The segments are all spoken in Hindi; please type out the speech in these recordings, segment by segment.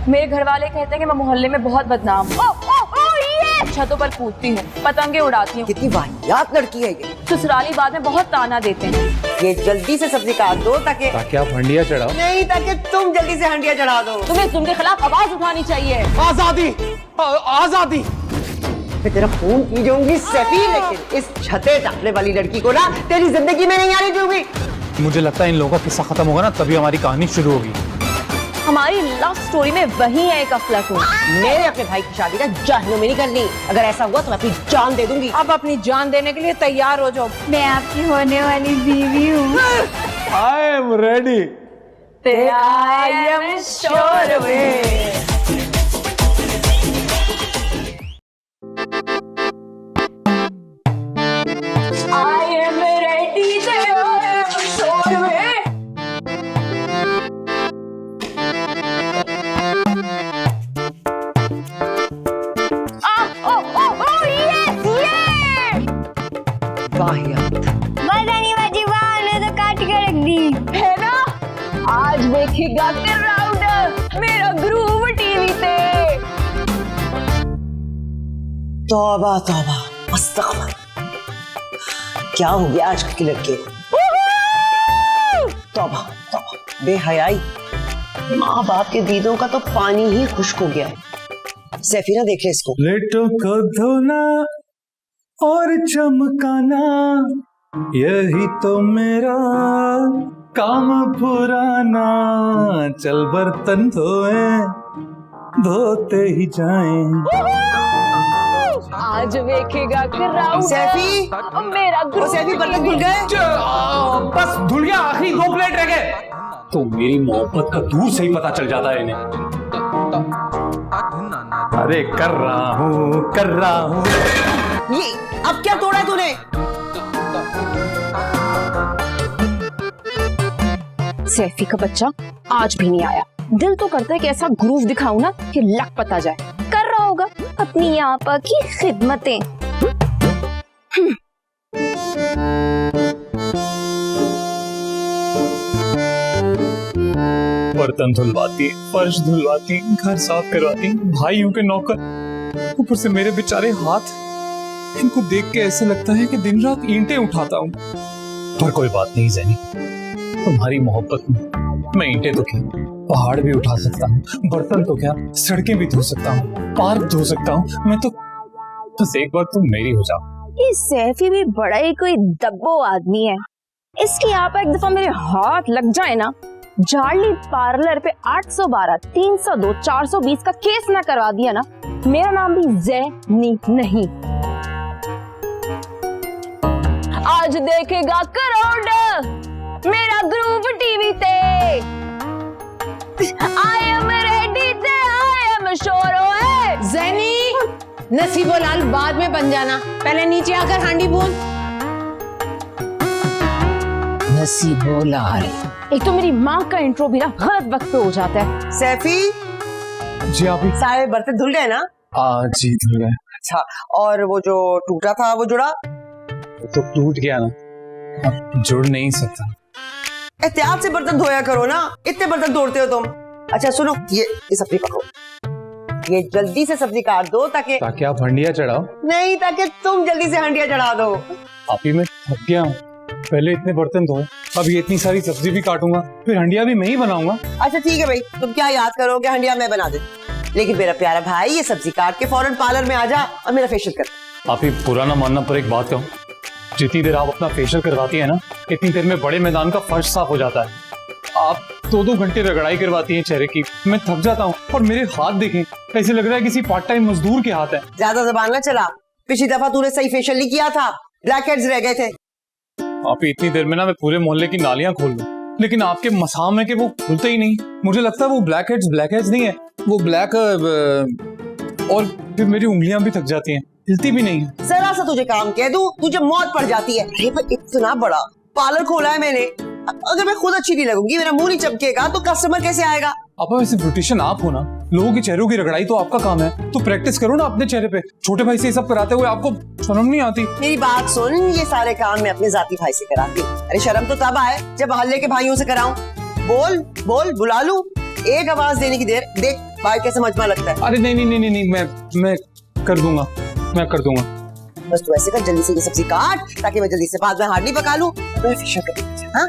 मेरे घर वाले कहते हैं कि मैं मोहल्ले में बहुत बदनाम हूँ। छतों पर कूदती हूँ, पतंगे उड़ाती हूँ। कितनी वाहियात लड़की है ये। ससुराली बाद में बहुत ताना देते हैं। ये जल्दी से सब्जी काट दो ताकि आप हंडिया चढ़ाओ। नहीं, ताकि तुम जल्दी से हंडिया चढ़ा दो। तुम्हें तुमके खिलाफ आवाज उठानी चाहिए। आजादी, आजादी। मैं तेरा खून पी जाऊंगी सैफी, लेकिन इस छते चाटने वाली लड़की को ना तेरी जिंदगी में नहीं आने दूंगी। मुझे लगता है इन लोगों का किस्सा खत्म होगा ना तभी हमारी कहानी शुरू होगी। हमारी लव स्टोरी में वही है एक अफलातून। मेरे अपने भाई की शादी ना जहन्नुम में नहीं करनी। अगर ऐसा हुआ तो मैं अपनी जान दे दूंगी। अब अपनी जान देने के लिए तैयार हो जाओ। मैं आपकी होने वाली बीवी हूँ। I am ready. I am sure I am ready to show me. वाहियात। तो काट के रख दी है ना। आज देखेगा कि राउंड मेरा ग्रूव टीवी पे। तौबा तौबा, अस्तगफुर। क्या हो गया आज की लड़के को? तौबा तौबा, बेहयाई। माँ बाप के दीदों का तो पानी ही खुश्क हो गया है। सैफीना देख ले इसको। लेटो को धोना और चमकाना, यही तो मेरा काम पुराना। चल बर्तन धोए, धोते ही जाएं। आज देखेगा कि राउंड सैफी, मेरा वो सैफी बर्तन धुल गए। बस धुल गया, आखिरी 2 प्लेट रह गए। तो मेरी मोहब्बत का दूर से ही पता चल जाता है इन्हें। अरे कर रहा हूँ। ये अब क्या तोड़ा है तूने? सैफी का बच्चा आज भी नहीं आया। दिल तो करता है कि ऐसा ग्रूव दिखाऊं ना कि लक पता जाए। कर रहा होगा अपनी आपा की खिदमतें। बर्तन धुलवाती, फर्श धुलवाती, घर साफ करवाती, भाइयों के नौकर, ऊपर से मेरे बेचारे हाथ। इनको देख के ऐसे लगता है कि दिन रात ईंटें उठाता हूँ। पर कोई बात नहीं जैनी, तुम्हारी मोहब्बत में मैं ईंटें तो क्या पहाड़ भी उठा सकता हूँ, बर्तन तो क्या सड़कें भी धो सकता हूँ, पार्क धो सकता हूँ। मैं तो बस एक बार तुम मेरी हो जाओ। ये सैफी भी बड़ा ही कोई दब्बो आदमी है। इसकी आपा एक दफा मेरे हाथ लग जाए ना, जार्ली पार्लर पे 812, 302, 420 का केस ना करवा दिया ना, मेरा नाम भी जैनी नहीं। आज देखेगा क्राउड मेरा ग्रूव टीवी ते। I am ready ते, I am sure। ज़ैनी, नसीबो लाल बाद में बन जाना, पहले नीचे आकर हांडी भून। नसीबो लाल। एक तो मेरी माँ का इंट्रो भी ना गलत वक्त पे हो जाता है। सैफी, जी आप ही। सारे बर्तन धुल गए ना? जी धुल गए। अच्छा, और वो जो टूटा था वो जुड़ा? तो टूट गया ना, अब जुड़ नहीं सकता। एहतियात से बर्तन धोया करो ना, इतने बर्तन तोड़ते हो तुम। अच्छा सुनो, ये सब्जी पकाओ। ये जल्दी से सब्जी काट दो ताकि आप हंडिया चढ़ाओ। नहीं, ताकि तुम जल्दी से हंडिया चढ़ा दो। आप ही मैं थक गया हूँ। पहले इतने बर्तन धोए, अब ये इतनी सारी सब्जी भी काटूंगा, फिर हंडिया भी मैं ही बनाऊंगा। अच्छा ठीक है भाई, तुम क्या याद करोगे, हंडिया मैं बना दे। लेकिन मेरा प्यारा भाई, ये सब्जी काट के फौरन पार्लर में आ जा और मेरा फेशियल कर। आप ही पुराना मानना पर एक बात कहूँ, जितनी देर आप अपना फेशियल करवाती है ना, इतनी देर में बड़े मैदान का फर्श साफ हो जाता है। आप 2-2 घंटे रगड़ाई करवाती हैं चेहरे की, मैं थक जाता हूँ। और मेरे हाथ देखें, ऐसे लग रहा है किसी पार्ट टाइम मजदूर के हाथ है। ज्यादा जबान ना चला, पिछली दफा तूने सही फेशियल नहीं किया था, ब्लैक हेड्स रह गए थे। आप ही इतनी देर में ना मैं पूरे मोहल्ले की नालियां खोल दूं, लेकिन आपके मसाम है कि वो खुलते ही नहीं। मुझे लगता है वो ब्लैक हेड्स नहीं है, वो ब्लैक और फिर मेरी उंगलियां भी थक जाती हैं, हिलती भी नहीं है। जरा सा तुझे काम कह दूं, तुझे मौत पड़ जाती है। अरे पर इतना बड़ा पार्लर खोला है मैंने, अगर मैं खुद अच्छी नहीं लगूंगी, मेरा मुंह नहीं चमकेगा, तो कस्टमर कैसे आएगा? आप वैसे ब्यूटिशियन आप हो ना, लोगों के चेहरों की रगड़ाई तो आपका काम है, तो प्रैक्टिस करो ना अपने चेहरे पे। छोटे भाई से ये सब कराते हुए आपको शर्म नहीं आती? मेरी बात सुन, ये सारे काम मैं अपने जाती भाई से कराती हूँ। अरे शर्म तो तब आए जब मोहल्ले के भाइयों से कराऊं। बोल बोल, बुला लूं, एक आवाज देने की देर, देख भाई कैसे मजमा लगता है। अरे नहीं नहीं नहीं नहीं नहीं, मैं कर दूंगा, मैं कर दूंगा। बस तू ऐसे कर, जल्दी से ये सब्जी काट ताकि मैं जल्दी से बाद में हांडी पका लूं, तो फिशर कर दूंगा। हाँ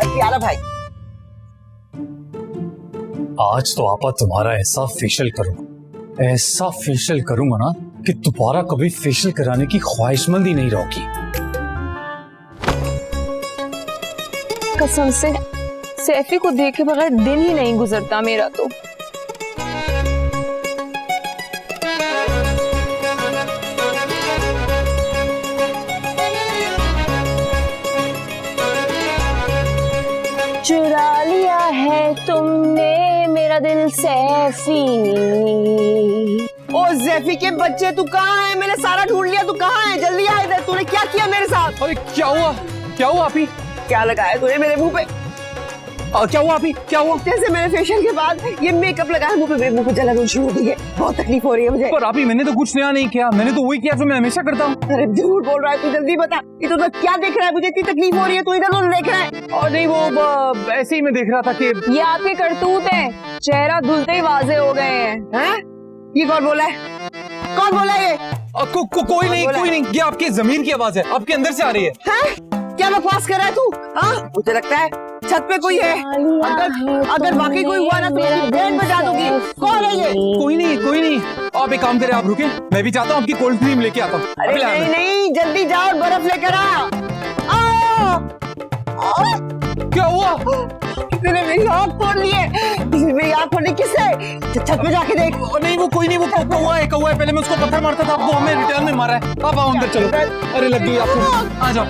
प्यारा भाई। आज तो आपा तुम्हारा ऐसा फेशियल करूंगा, ऐसा फेशियल करूंगा ना कि दोबारा कभी फेशियल कराने की ख्वाहिशमंद ही नहीं रहोगी। कसम से सैफी को देखे बगैर दिन ही नहीं गुजरता मेरा तो। चुरा लिया है तुमने मेरा दिल सैफी। ओ ज़ैफी के बच्चे, तू कहाँ है? मैंने सारा ढूंढ लिया, तू कहाँ है? जल्दी आ इधर। तूने क्या किया मेरे साथ? अरे क्या हुआ, क्या हुआ आप ही? क्या लगाया तूने मेरे मुंह पे? क्या हुआ आप ही, क्या हुआ? जैसे मैंने फेशियल के बाद ये मेकअप लगाया मुंह पे, मेरे मुंह पे जलन होनी शुरू हो गई है, बहुत तकलीफ हो रही है मुझे। पर आप ही, मैंने तो कुछ नया नहीं किया, मैंने तो वही किया जो मैं हमेशा करता हूँ। अरे झूठ बोल रहा है तू, जल्दी बता। इधर तो क्या देख रहा है? मुझे इतनी तकलीफ हो रही है, तू इधर उधर देख रहा है। और नहीं, वो ऐसे ही मैं देख रहा था कि ये आपके करतूत हैं, चेहरा धुलते ही वाजे हो गए हैं। ये कौन बोला है? कौन बोला है ये? कोई नहीं, ये आपकी जमीर की आवाज है, आपके अंदर से आ रही है। क्या बकवास कर रहा है तू? मुझे लगता है छत पे कोई है। अगर वाकई कोई हुआ ना तो उसकी बैंड बजा दूंगी। कौन है ये? कोई नहीं, आप एक काम करें, आप रुके, मैं भी चाहता हूँ आपकी कोल्ड क्रीम लेके आता हूँ। अरे नहीं, जल्दी जाओ और बर्फ लेकर आ। क्या हुआ? तूने मेरी आँख फोड़ ली है। मेरी आँख फोड़नी किससे? छत पे जाके देख। नहीं, वो कोई नहीं, वो कौवा है। पहले मैं उसको पत्थर मारता था, आपको हमें रिटर्न में मारा है। आप आओ अंदर, चलो। अरे लग गई आपको, आ जाओ।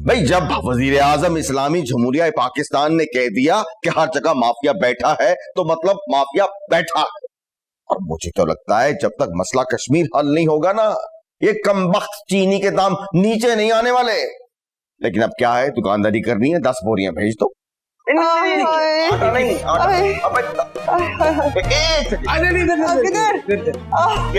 भाई, जब वजीर आजम इस्लामी जमहूरिया पाकिस्तान ने कह दिया कि हर जगह माफिया बैठा है, तो मतलब माफिया बैठा है। और मुझे तो लगता है जब तक मसला कश्मीर हल नहीं होगा ना, ये कमबख्त चीनी के दाम नीचे नहीं आने वाले। लेकिन अब क्या है, दुकानदारी करनी है, 10 बोरियां भेज दो। क्या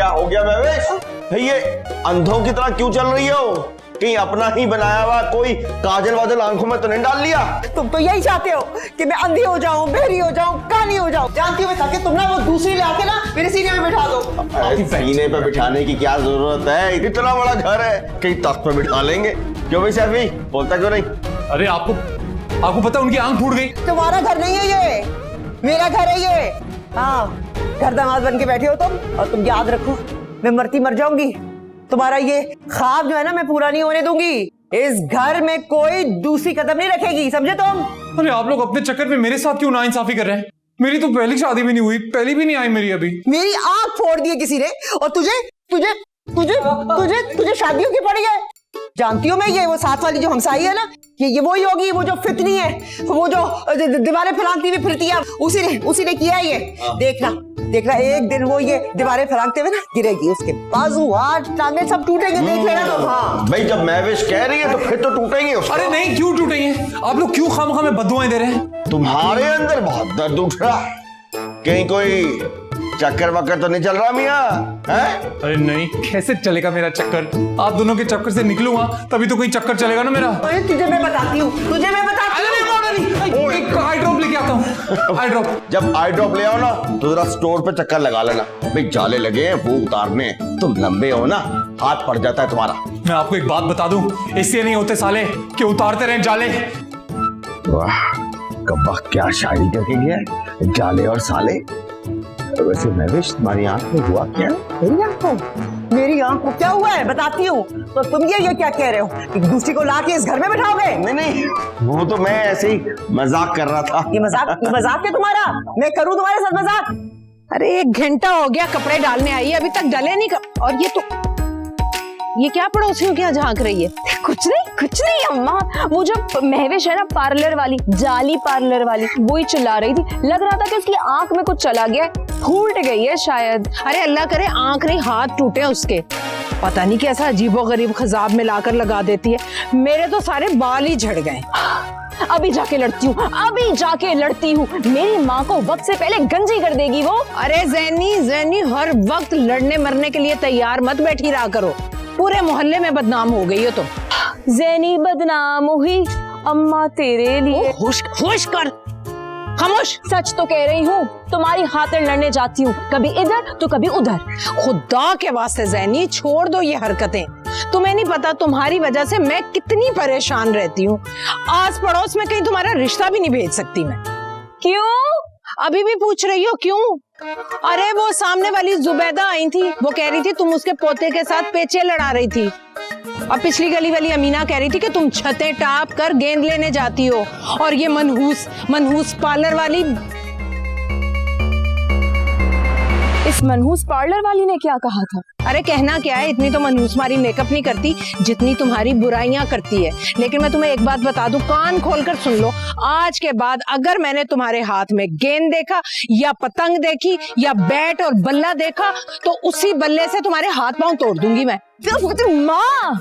हो गया महवेश? ये अंधों की तरह क्यों चल रही हो? कहीं अपना ही बनाया हुआ कोई काजल वाजल आंखों में तो नहीं डाल लिया? तुम तो यही चाहते हो कि मैं अंधी हो जाऊं, बहरी हो जाऊं, कानी हो जाऊं। जानती हो ताकि तुम ना वो दूसरी ले आके ना मेरे सीने में बिठा दो। सीने पे बिठाने की क्या जरूरत है? इतना बड़ा घर है, कहीं तख्त पे बिठा लेंगे। क्यों भाई सैफी, बोलता क्यों नहीं? अरे आपको पता, उनकी आंख फूट गई। तुम्हारा घर नहीं है ये, मेरा घर है ये। हाँ, घर दामाद बन के बैठे हो तुम, और तुम याद रखो, मैं मरती मर जाऊंगी, तुम्हारा ये ख्वाब जो है ना मैं पूरा नहीं होने दूंगी। इस घर में कोई दूसरी कदम नहीं रखेगी, समझे तुम? अरे आप लोग अपने चक्कर में मेरे साथ क्यों नाइंसाफी कर रहे हैं? मेरी तो पहली शादी भी नहीं हुई, पहली भी नहीं आई मेरी अभी। मेरी आंख फोड़ दी है किसी ने, और तुझे तुझे तुझे तुझे तुझे शादियों की पड़ी है। जानती हूँ मैं, ये वो साथ वाली जो हमसाई है ना, ये वही होगी, वो जो फितनी है, वो जो दीवारें फैलाती हुई फिरती है, उसी ने किया है ये। देखना एक दिन वो ये दीवारें फैलाते हुए ना गिरेगी, उसके बाजू हाथ टांगे सब टूटेंगे, देख लेना तुम। हाँ भाई, जब महवेश कह रही है तो फिर तो टूटेंगे उसको। अरे नहीं, क्यों टूटेंगे? आप लोग क्यों खामखा में बद्दुआएं दे रहे हैं? तुम्हारे अंदर बहुत दर्द उठ रहा है, कहीं कोई चक्कर वक्कर तो नहीं चल रहा मियाँ? अरे नहीं, कैसे चलेगा मेरा चक्कर? आप दोनों के चक्कर से निकलूंगा तभी तो कोई चक्कर चलेगा ना मेरा। अरे तुझे मैं बताती हूँ। आई ड्रॉप लेके आता हूँ, आई ड्रॉप। जब आई ड्रॉप ले आओ ना तो जरा स्टोर पे चक्कर लगा लेना। भाई जाले लगे हैं वो उतारने, तुम लंबे हो ना, हाथ पड़ जाता है तुम्हारा। मैं आपको एक बात बता दूं, इसलिए नहीं होते साले कि उतारते रहे जाले। वाह, कब्बा क्या शायरी करके गया है, जाले और साले। वैसे महवेश, तुम्हारी आंख में हुआ क्या? मेरी आंख को क्या हुआ है बताती हूँ। तो तुम ये क्या कह रहे हो कि दूसरी को लाके इस घर में बिठाओगे? नहीं, वो तो मैं ऐसे ही मजाक कर रहा था। ये मजाक है तुम्हारा? मैं करूँ तुम्हारे साथ मजाक? अरे 1 घंटा हो गया कपड़े डालने आई, अभी तक डले नहीं और ये क्या पड़ोसियों क्या झांक रही है? कुछ नहीं अम्मा, वो जो महवेश है ना, पार्लर वाली, जाली पार्लर वाली, वो ही चिल्ला रही थी। लग रहा था कि उसकी आंख में कुछ चला गया, फूट गई है शायद। अरे अल्लाह करे आंख नहीं हाथ टूटे उसके, पता नहीं कैसा अजीबोगरीब खजाब में लाकर लगा देती है। मेरे तो सारे बाल ही झड़ गए। अभी जाके लड़ती हूँ, मेरी माँ को वक्त से पहले गंजी कर देगी वो। अरे जैनी हर वक्त लड़ने मरने के लिए तैयार मत बैठी रहा करो, पूरे मोहल्ले में बदनाम हो गई हो तुम। जैनी बदनाम हुई अम्मा तेरे लिए। होश कर, खामोश। सच तो कह रही हूँ, तुम्हारी खातिर लड़ने जाती हूँ, कभी इधर तो कभी उधर। खुदा के वास्ते ज़ैनी छोड़ दो ये हरकतें। तुम्हें नहीं पता तुम्हारी वजह से मैं कितनी परेशान रहती हूँ। आस पड़ोस में कहीं तुम्हारा रिश्ता भी नहीं भेज सकती मैं। क्यों? अभी भी पूछ रही हो क्यों? अरे वो सामने वाली जुबैदा आई थी, वो कह रही थी तुम उसके पोते के साथ पेचे लड़ा रही थी। अब पिछली गली वाली अमीना कह रही थी कि तुम छतें टाप कर गेंद लेने जाती हो। और ये मनहूस पार्लर वाली, इस मनहूस पार्लर वाली ने क्या कहा था? अरे कहना क्या है, इतनी तो मनहूस मारी मेकअप नहीं करती जितनी तुम्हारी बुराइयां करती है। लेकिन मैं तुम्हें एक बात बता दूं, कान खोलकर सुन लो, आज के बाद अगर मैंने तुम्हारे हाथ में गेंद देखा या पतंग देखी या बैट और बल्ला देखा तो उसी बल्ले से तुम्हारे हाथ पांव तोड़ दूंगी मैं। माँ,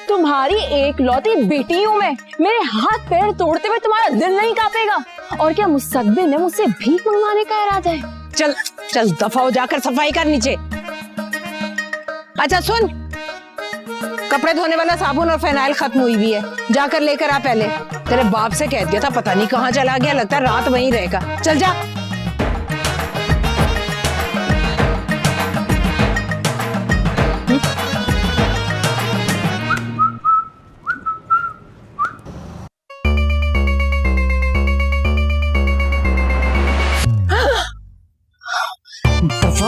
तुम्हारी एक लौती बेटी हूँ मैं, मेरे हाथ पैर तोड़ते हुए तुम्हारा दिल नहीं कांपेगा? और क्या मुस्तकबिल ने मुझसे भीख मंगवाने का इरादा है? चल चल दफा हो, जाकर सफाई कर नीचे। अच्छा सुन, कपड़े धोने वाला साबुन और फेनाइल खत्म हुई भी है, जाकर लेकर आ। पहले तेरे बाप से कह दिया था, पता नहीं कहाँ चला गया, लगता है रात वहीं रहेगा। चल जा।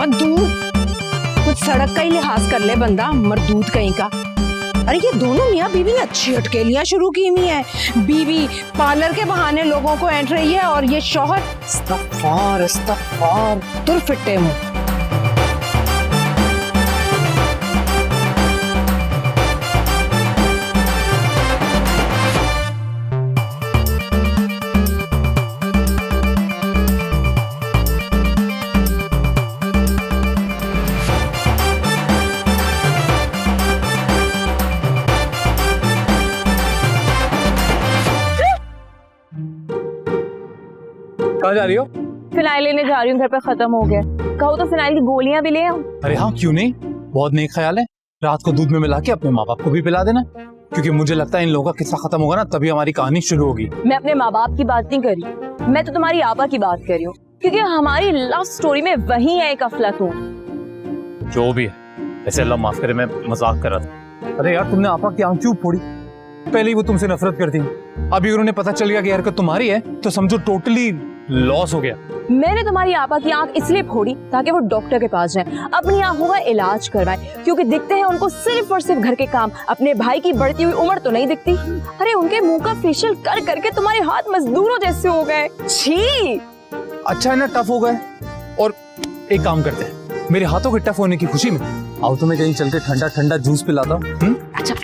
दूर कुछ सड़क का ही लिहाज कर ले बंदा, मरदूद कहीं का। अरे ये दोनों मियाँ बीवी ने अच्छी अटकेलियां शुरू की हुई है। बीवी पार्लर के बहाने लोगों को एंट रही है और ये शौहर इस्तगफार तुर फिट्टे मुंह। कहाँ जा रही हो? फिनाइल लेने जा रही हूँ, घर पे खत्म हो गया। कहो तो फिनाइल की गोलियां भी ले आऊं। अरे हाँ, क्यों नहीं, बहुत नेक ख्याल है। रात को दूध में मिला के अपने माँ बाप को भी पिला देना, क्योंकि मुझे लगता है इन लोगों का किस्सा खत्म होगा ना तभी हमारी कहानी शुरू होगी। मैं अपने माँ बाप की बात नहीं कर रही, मैं तो तुम्हारी आपा की बात कर रही हूँ, क्योंकि हमारी लव स्टोरी में वही है एक अफलातून। जो भी है, ऐसे अल्लाह माफ करे, मैं मजाक कर रहा था। अरे यार, तुमने आपा की आंख क्यों फोड़ी? पहले ही वो तुमसे नफरत करती, अभी उन्होंने पता चल गया कि हरकत तुम्हारी है तो समझो टोटली लॉस हो गया। मैंने तुम्हारी आपा की आंख इसलिए फोड़ी ताकि वो डॉक्टर के पास जाएं, अपनी आंखों का इलाज करवाएं, क्योंकि दिखते हैं उनको सिर्फ और सिर्फ घर के काम, अपने भाई की बढ़ती हुई उम्र तो नहीं दिखती। अरे उनके मुंह का फेशियल कर करके तुम्हारे हाथ मजदूरों जैसे हो गए। छी। अच्छा है ना, टफ हो गए। और एक काम करते हैं, मेरे हाथों के टफ होने की खुशी में आओ तुम्हें कहीं चलते ठंडा ठंडा जूस पिलाता हूँ। अच्छा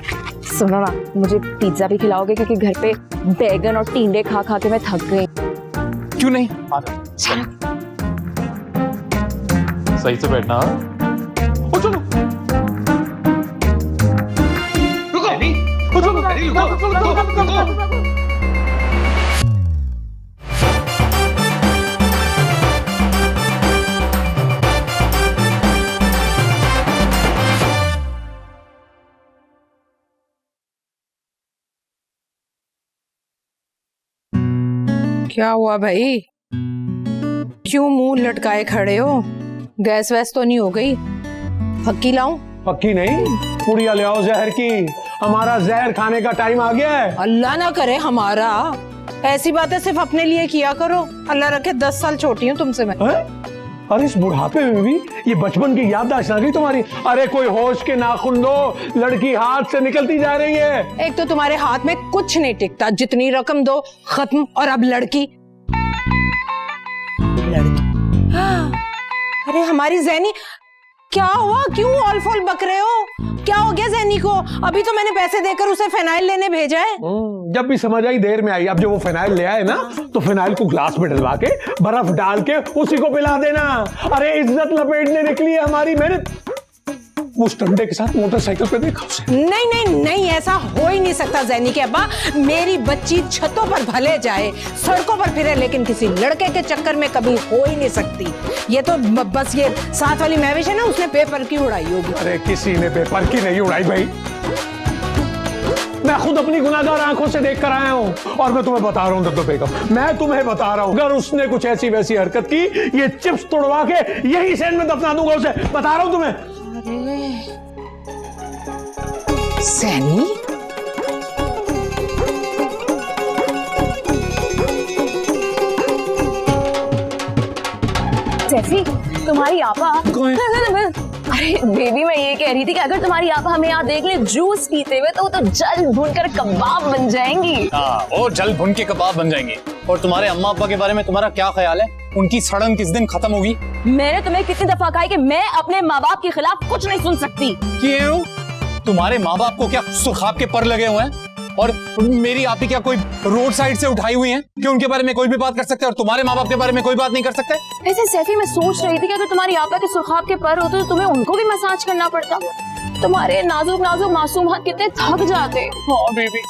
सुनो ना, मुझे पिज्जा भी खिलाओगे, क्योंकि घर पे बैगन और टींडे खा खा के मैं थक गई। क्यों नहीं, सही से बैठना। ओ चलो, रुको। क्या हुआ भाई, क्यों मुंह लटकाए खड़े हो? गैस वैस तो नहीं हो गई? फक्की लाऊं? पक्की नहीं, पुड़िया ले आओ जहर की, हमारा जहर खाने का टाइम आ गया है। अल्लाह ना करे हमारा। ऐसी बातें सिर्फ अपने लिए किया करो, अल्लाह रखे 10 साल छोटी हूँ तुमसे मैं। अरे इस बुढ़ापे में भी ये बचपन की याददाश्त आ गई तुम्हारी। अरे कोई होश के नाखून दो, लड़की हाथ से निकलती जा रही है। एक तो तुम्हारे हाथ में कुछ नहीं टिकता, जितनी रकम दो खत्म, और अब लड़की। अरे हमारी ज़ैनी, क्या हुआ, क्यों ऑल फॉल बक रहे हो? क्या हो गया ज़ैनी को? अभी तो मैंने पैसे देकर उसे फिनाइल लेने भेजा है। जब भी समझ आई देर में आई। अब जो वो फिनाइल ले आए ना, तो फिनाइल को ग्लास में डलवा के बर्फ डाल के उसी को पिला देना। अरे इज्जत लपेटने निकली है हमारी। मैंने उस डंडे के साथ मोटरसाइकिल पे देखा उसे। नहीं नहीं नहीं, ऐसा हो ही नहीं सकता ज़ैनी के अब्बा। मेरी बच्ची छतों पर भले जाए, सड़कों पर फिरे, लेकिन किसी लड़के के चक्कर में कभी हो ही नहीं सकती। ये तो बस ये साथ वाली महविश है ना, उसने पेपर की उड़ाई होगी। अरे किसी ने पेपर की नहीं उड़ाई भाई। मैं खुद अपनी गुनाहगार आंखों से देख कर आया हूं। और मैं तुम्हें बता रहा हूं दद्दो बेगम, मैं तुम्हें बता रहा हूं, अगर उसने कुछ ऐसी वैसी हरकत की, ये चिप्स तोड़वा के यही सैंड में दफना दूंगा उसे, बता रहा हूं तुम्हें। सैनी, सैफी, तुम्हारी आपा। अरे बेबी, मैं ये कह रही थी कि अगर तुम्हारी आपा हमें यहाँ देख ले जूस पीते हुए तो वो तो जल भूनकर कबाब बन जाएंगी। हाँ, वो जल भुन के कबाब बन जाएंगे। और तुम्हारे अम्मा अब्बा के बारे में तुम्हारा क्या ख्याल है? उनकी सड़न किस दिन खत्म होगी? मैंने तुम्हें कितनी दफा कहा है कि मैं अपने माँ बाप के खिलाफ कुछ नहीं सुन सकती। क्यों? तुम्हारे माँ बाप को क्या सुखाब के पर लगे हुए हैं? और मेरी आप ही क्या कोई रोड साइड से उठाई हुई हैं कि उनके बारे में कोई भी बात कर सकते हैं और तुम्हारे माँ बाप के बारे में कोई बात नहीं कर सकते? वैसे सैफी, मैं सोच रही थी कि अगर तुम्हारी आपा के सुखाब के पर होते तो तुम्हें उनको भी मसाज करना पड़ता। तुम्हारे नाजुक नाजुक मासूम हाथ कितने थक जाते। हाँ बेबी।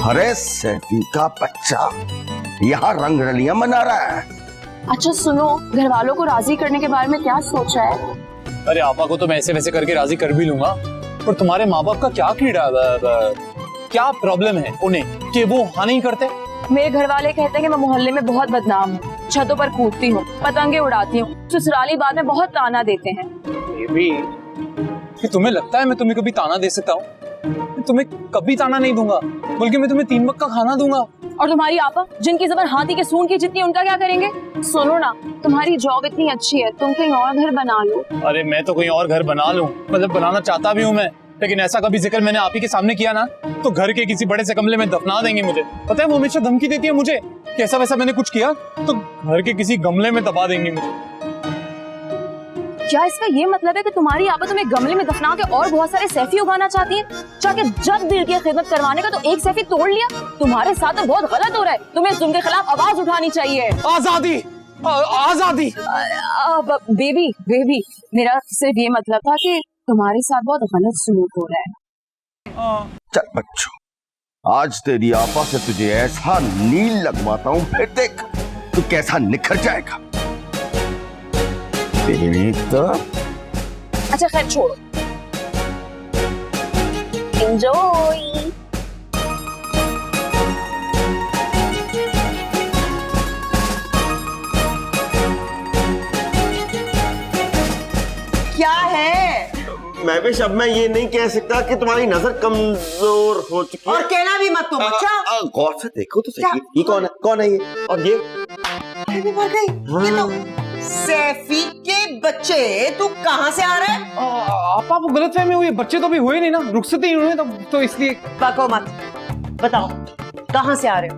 अरे सैफी का बच्चा यहाँ रंगरलियां मना रहा है। अच्छा सुनो, घर वालों को राजी करने के बारे में क्या सोचा है? अरे आपा को तो मैं ऐसे वैसे करके राजी कर भी लूंगा, पर तुम्हारे माँ बाप का क्या कीड़ा, क्या प्रॉब्लम है उन्हें कि वो हाँ नहीं करते? मेरे घर वाले कहते हैं कि मैं मोहल्ले में बहुत बदनाम हूँ, छतों पर कूदती हूँ, पतंगे उड़ाती हूँ, ससुराली बाद में बहुत ताना देते हैं। बेबी, कि तुम्हें लगता है मैं तुम्हें कभी ताना दे सकता हूँ? मैं तुम्हें कभी ताना नहीं दूंगा, बल्कि मैं तुम्हें 3 वक्त का खाना दूंगा। और तुम्हारी आपा, जिनकी जबान हाथी के सूंड की जितनी, उनका क्या करेंगे? सुनो ना, तुम्हारी जॉब इतनी अच्छी है, तुम कहीं और घर बना लो। अरे मैं तो कहीं और घर बना लूं, मतलब बनाना चाहता भी हूँ मैं, लेकिन ऐसा कभी जिक्र मैंने आप ही के सामने किया ना तो घर के किसी बड़े से कमरे में दफना देंगे मुझे। पता है वो हमेशा धमकी देती है मुझे कि ऐसा वैसा मैंने कुछ किया तो घर के किसी गमले में दबा देंगे मुझे। क्या इसका ये मतलब है कि तुम्हारी आपा तुम्हें गमले में दफना के और बहुत सारे सैफी उगाना चाहती है? जाके जब दिल की खिदमत करवाने का तो एक सैफी तोड़ लिया। तुम्हारे साथ तो बहुत गलत हो रहा है, तुम्हें जुल्म के खिलाफ आवाज उठानी चाहिए। आजादी, आजादी। बेबी बेबी, मेरा सिर्फ ये मतलब था कि तुम्हारे साथ बहुत गलत सलूक हो रहा है। चल बच्चों, आज तेरी आपा से तुझे ऐसा नील लगवाता हूँ, फिर देख तू कैसा निखर जाएगा। तेरी तो अच्छा खैर छोड़ो, एंजॉय। क्या है? मैं भी शब में ये नहीं कह सकता कि तुम्हारी नजर कमजोर हो चुकी है। और कहना भी मत तुम। अच्छा गौर से देखो तो सही, ये कौन है? कौन है ये? और ये मर गई। ये तो सैफी के बच्चे। तू कहाँ से आ रहा है? आपा वो गलतफहमी हुई, बच्चे तो अभी हुए नहीं ना, रुखसत ही हुए तो इसलिए। बको मत, बताओ कहाँ से आ रहे हो?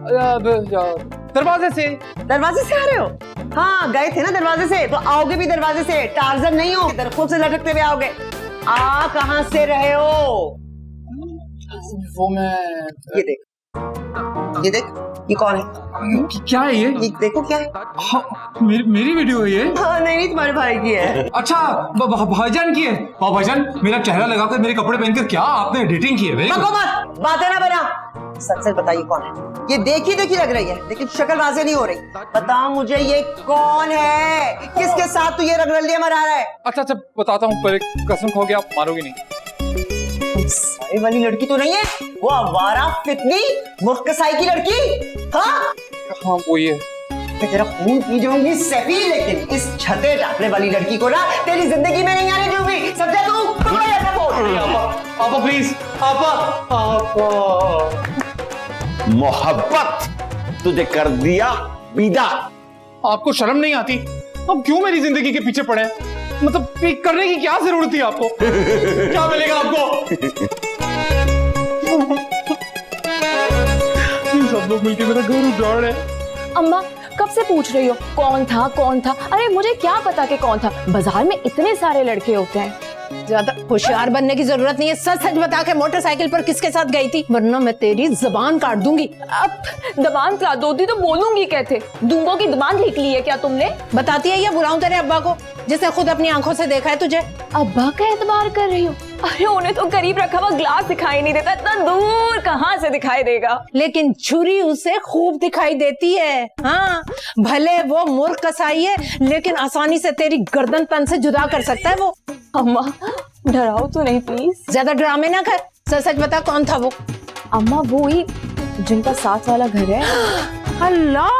दरवाजे से। दरवाजे से आ रहे हो? हाँ गए थे ना दरवाजे से, तो आओगे भी दरवाजे से। टार्जन नहीं हो, दरख्त से लटकते हुए आओगे। आ कहाँ से रहे हो? वो मैं ये देख, ये देख, ये कौन है? क्या है ये? देखो क्या है? हाँ, मेरी वीडियो है ये? हाँ नहीं, तुम्हारे भाई की है। अच्छा भाईजान की है? भाईजान मेरा चेहरा लगाकर मेरे कपड़े पहनकर क्या आपने एडिटिंग की है? बको मत, बातें ना बना। सच सच बताइए कौन है? ये देखी देखी लग रही है लेकिन शक्ल वाज़ेह नहीं हो रही। बताओ मुझे ये कौन है? किसके साथ तू ये रगड़लियां मरा रहा है? अच्छा बताता हूँ, पर कसम खो के आप मारोगे नहीं। सारे वाली लड़की तो नहीं है? वो आवारा फितनी मुख्तसाई की लड़की? हाँ वो ये मैं तेरा खून पी जाऊंगी सैफी, लेकिन इस छते टाकने वाली लड़की को ना तेरी जिंदगी में नहीं आने दूंगी। समझा तू? आपा प्लीज, आपा मोहब्बत तुझे कर दिया विदा। आपको शर्म नहीं आती? अब क्यों मेरी जिंदगी के पीछे पड़े? मतलब करने की क्या जरूरत थी आपको? क्या मिलेगा आपको? सब लोग मिलके मेरा घर उजाड़ रहे हैं। अम्मा कब से पूछ रही हो कौन था कौन था? अरे मुझे क्या पता कि कौन था, बाजार में इतने सारे लड़के होते हैं। ज्यादा होशियार बनने की जरूरत नहीं है, सच सच बता के मोटरसाइकिल पर किसके साथ गई थी, वरना मैं तेरी जबान काट दूंगी। अब दबान काट दोती तो बोलूंगी कैसे? दूंगों की दबान लिख ली है क्या तुमने? बताती है या बुलाऊं तेरे अब्बा को, जिसने खुद अपनी आंखों से देखा है तुझे? अब्बा का एतबार कर रही हो? अरे उन्हें तो करीब रखा हुआ ग्लास दिखाई नहीं देता, इतना दूर कहाँ से दिखाई देगा? लेकिन छुरी उसे खूब दिखाई देती है। हाँ भले वो मूर्ख कसाई है, लेकिन आसानी से तेरी गर्दन तन से जुदा कर सकता है वो। अम्मा डराओ तो नहीं प्लीज। ज्यादा ड्रामे ना कर, सच सच बता कौन था वो? अम्मा वो ही जिनका साथ वाला घर है। अल्लाह,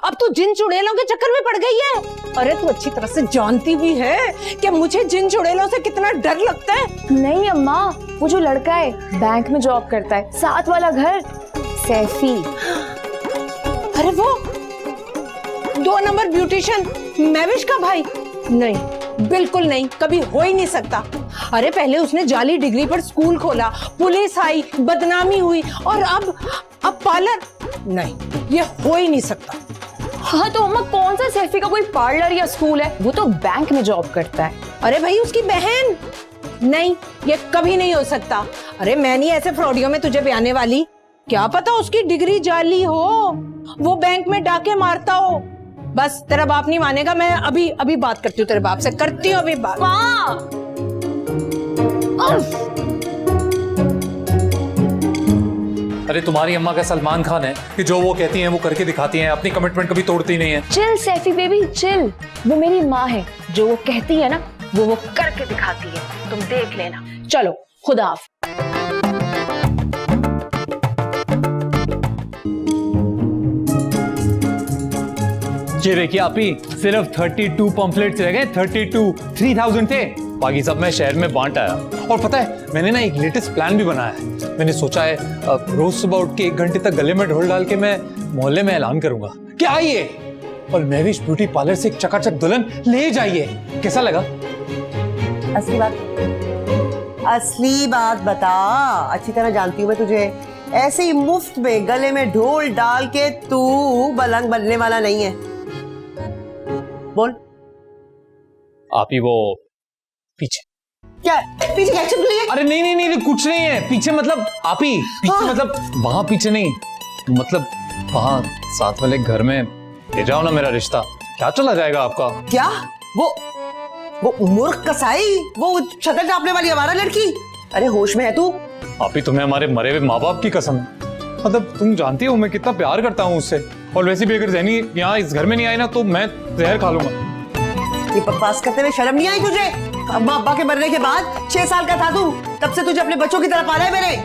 अब तू जिन चुड़ैलों के चक्कर में पड़ गई है। अरे तू अच्छी तरह से जानती भी है कि मुझे जिन चुड़ैलों से कितना डर लगता है। नहीं अम्मा, वो जो लड़का है बैंक में जॉब करता है, साथ वाला घर, सैफी। अरे वो 2 नंबर ब्यूटिशियन महविश का भाई? नहीं, बिल्कुल नहीं, कभी हो ही नहीं सकता। अरे पहले उसने जाली डिग्री पर स्कूल खोला, पुलिस आई, बदनामी हुई, और अब पार्लर? नहीं, ये हो ही नहीं सकता। हाँ तो अम्मा, कौन सा सैफी का कोई पार्लर या स्कूल है? वो तो बैंक में जॉब करता है। अरे भाई उसकी बहन? नहीं, ये कभी नहीं हो सकता। अरे मैं नहीं ऐसे फ्रॉडियों में तुझे बयाने वाली। क्या पता उसकी डिग्री जाली हो, वो बैंक में डाके मारता हो। बस तेरा बाप नहीं मानेगा, मैं अभी बात करती हूँ तेरे बाप से, करती हूँ अभी बात। अरे तुम्हारी अम्मा का सलमान खान है कि जो वो कहती हैं वो करके दिखाती हैं, अपनी कमिटमेंट कभी तोड़ती नहीं है। Chill Saifi baby chill. वो मेरी माँ है, जो वो कहती है ना वो करके दिखाती है, तुम देख लेना। चलो खुदा हाफ़िज़। ये देखिए आप ही, सिर्फ 32 पम्फलेट्स रह गए। 32, 3000 थे, बाकी सब मैं शहर में बांट आया। और पता है मैंने ना एक लेटेस्ट प्लान भी बनाया है। मैंने सोचा है रोज सुबह उठ के 1 घंटे तक गले में ढोल डाल के मैं मोहल्ले में ऐलान करूंगा कि आइए और महविश ब्यूटी पार्लर से एक चकाचक दुल्हन ले जाइए। कैसा लगा? असली बात बता। अच्छी तरह जानती हूँ मैं तुझे, ऐसे ही मुफ्त में गले में ढोल डाल के तू बलंग बनने वाला नहीं है। बोल। आप ही वो पीछे। क्या पीछे एक्शन के लिए? अरे नहीं, कुछ नहीं है पीछे, मतलब आप ही पीछे। मतलब वहां पीछे नहीं, मतलब वहां साथ वाले घर में ले जाओ ना मेरा रिश्ता। क्या चला जाएगा आपका? क्या वो मूर्ख कसाई, वो छतर टापने वाली हमारा लड़की? अरे होश में है तू? आप ही, तुम्हें हमारे मरे हुए माँ बाप की कसम है। मतलब तुम जानती हो मैं कितना प्यार करता हूँ उससे, और वैसे भी अगर जैनी यहाँ इस घर में नहीं आई ना तो मैं जहर खा लूंगा। ये बकवास करते हुए शर्म नहीं आई तुझे? अम्मा अब्बा के मरने के बाद 6 साल का था तू, तब से तुझे अपने बच्चों की तरह पाला है मैंने,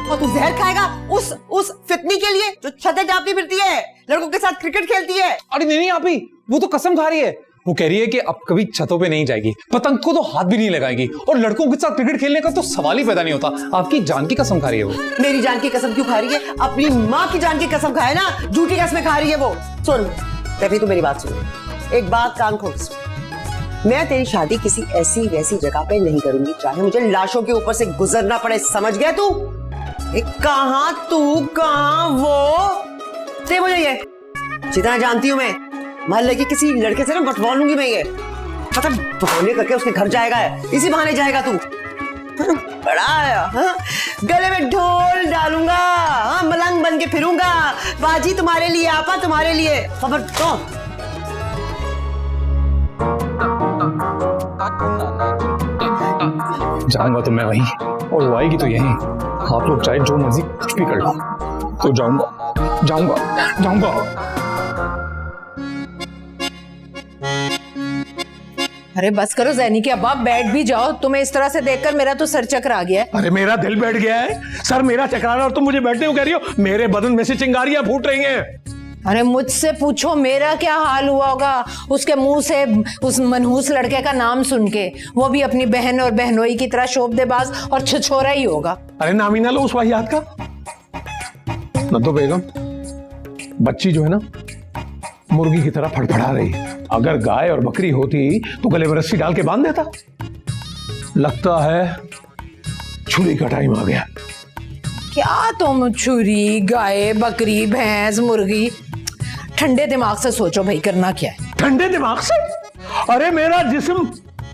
और तू जहर खाएगा उस फितनी के लिए जो छतें टापती फिरती है, लड़कों के साथ क्रिकेट खेलती है। अरे नहीं आप ही, वो तो कसम खा रही है। वो कह रही है कि अब कभी छतों पे नहीं जाएगी, पतंग को तो हाथ भी नहीं लगाएगी, और लड़कों के साथ क्रिकेट खेलने का तो सवाल ही पैदा नहीं होता। आपकी जान की कसम खा रही है वो। मेरी जान की कसम क्यों खा रही है? अपनी माँ की जान की कसम खाए ना, झूठी कसमें खा रही है वो। सुन तभी तू मेरी बात सुन, एक बात कान खोल सुन। मैं तेरी शादी किसी ऐसी वैसी जगह पे नहीं करूंगी, चाहे मुझे लाशों के ऊपर से गुजरना पड़े, समझ गया तू? कहां तू कहां वो, दे मुझे ये। जितना जानती हूं मैं, मोहल्ले के किसी लड़के से ना बटवा लूंगी मैं ये। मतलब बहाने करके उसके घर जाएगा, इसी बहाने जाएगा तू। बड़ा आया, हाँ? गले में ढोल डालूंगा, हाँ? मलंग बन के फिरूंगा, बाजी तुम्हारे लिए, आपा तुम्हारे लिए। खबर तो जाऊंगा तो मैं वहीं, और वो आएगी तो यहीं। आप लोग चाहे जो मर्जी कुछ भी कर लो, तो जाऊंगा। अरे बस करो जैनी के अब्बा, बैठ भी जाओ। तुम्हें इस तरह से देखकर मेरा तो सर चकरा गया है। अरे मेरा दिल बैठ गया है, सर मेरा चकरा रहा, और तुम मुझे बैठने को कह रही हो? मेरे बदन में से चिंगारियां फूट रही हैं। अरे मुझसे पूछो मेरा क्या हाल हुआ होगा उसके मुंह से उस मनहूस लड़के का नाम सुन के। वो भी अपनी बहन और बहनोई की तरह शोभदेबाज और छिछोरा ही होगा। अरे नाम ही ना लो उस वाहियात का। नद्दो बेगम, बच्ची जो है ना मुर्गी की तरह फड़फड़ा रही है। अगर गाय और बकरी होती तो गले में रस्सी डाल के बांध देता। लगता है छुरी का टाइम आ गया। क्या तुम छुरी, गाय, बकरी, भैंस, मुर्गी, ठंडे दिमाग से सोचो भाई, करना क्या है? ठंडे दिमाग से? अरे मेरा जिस्म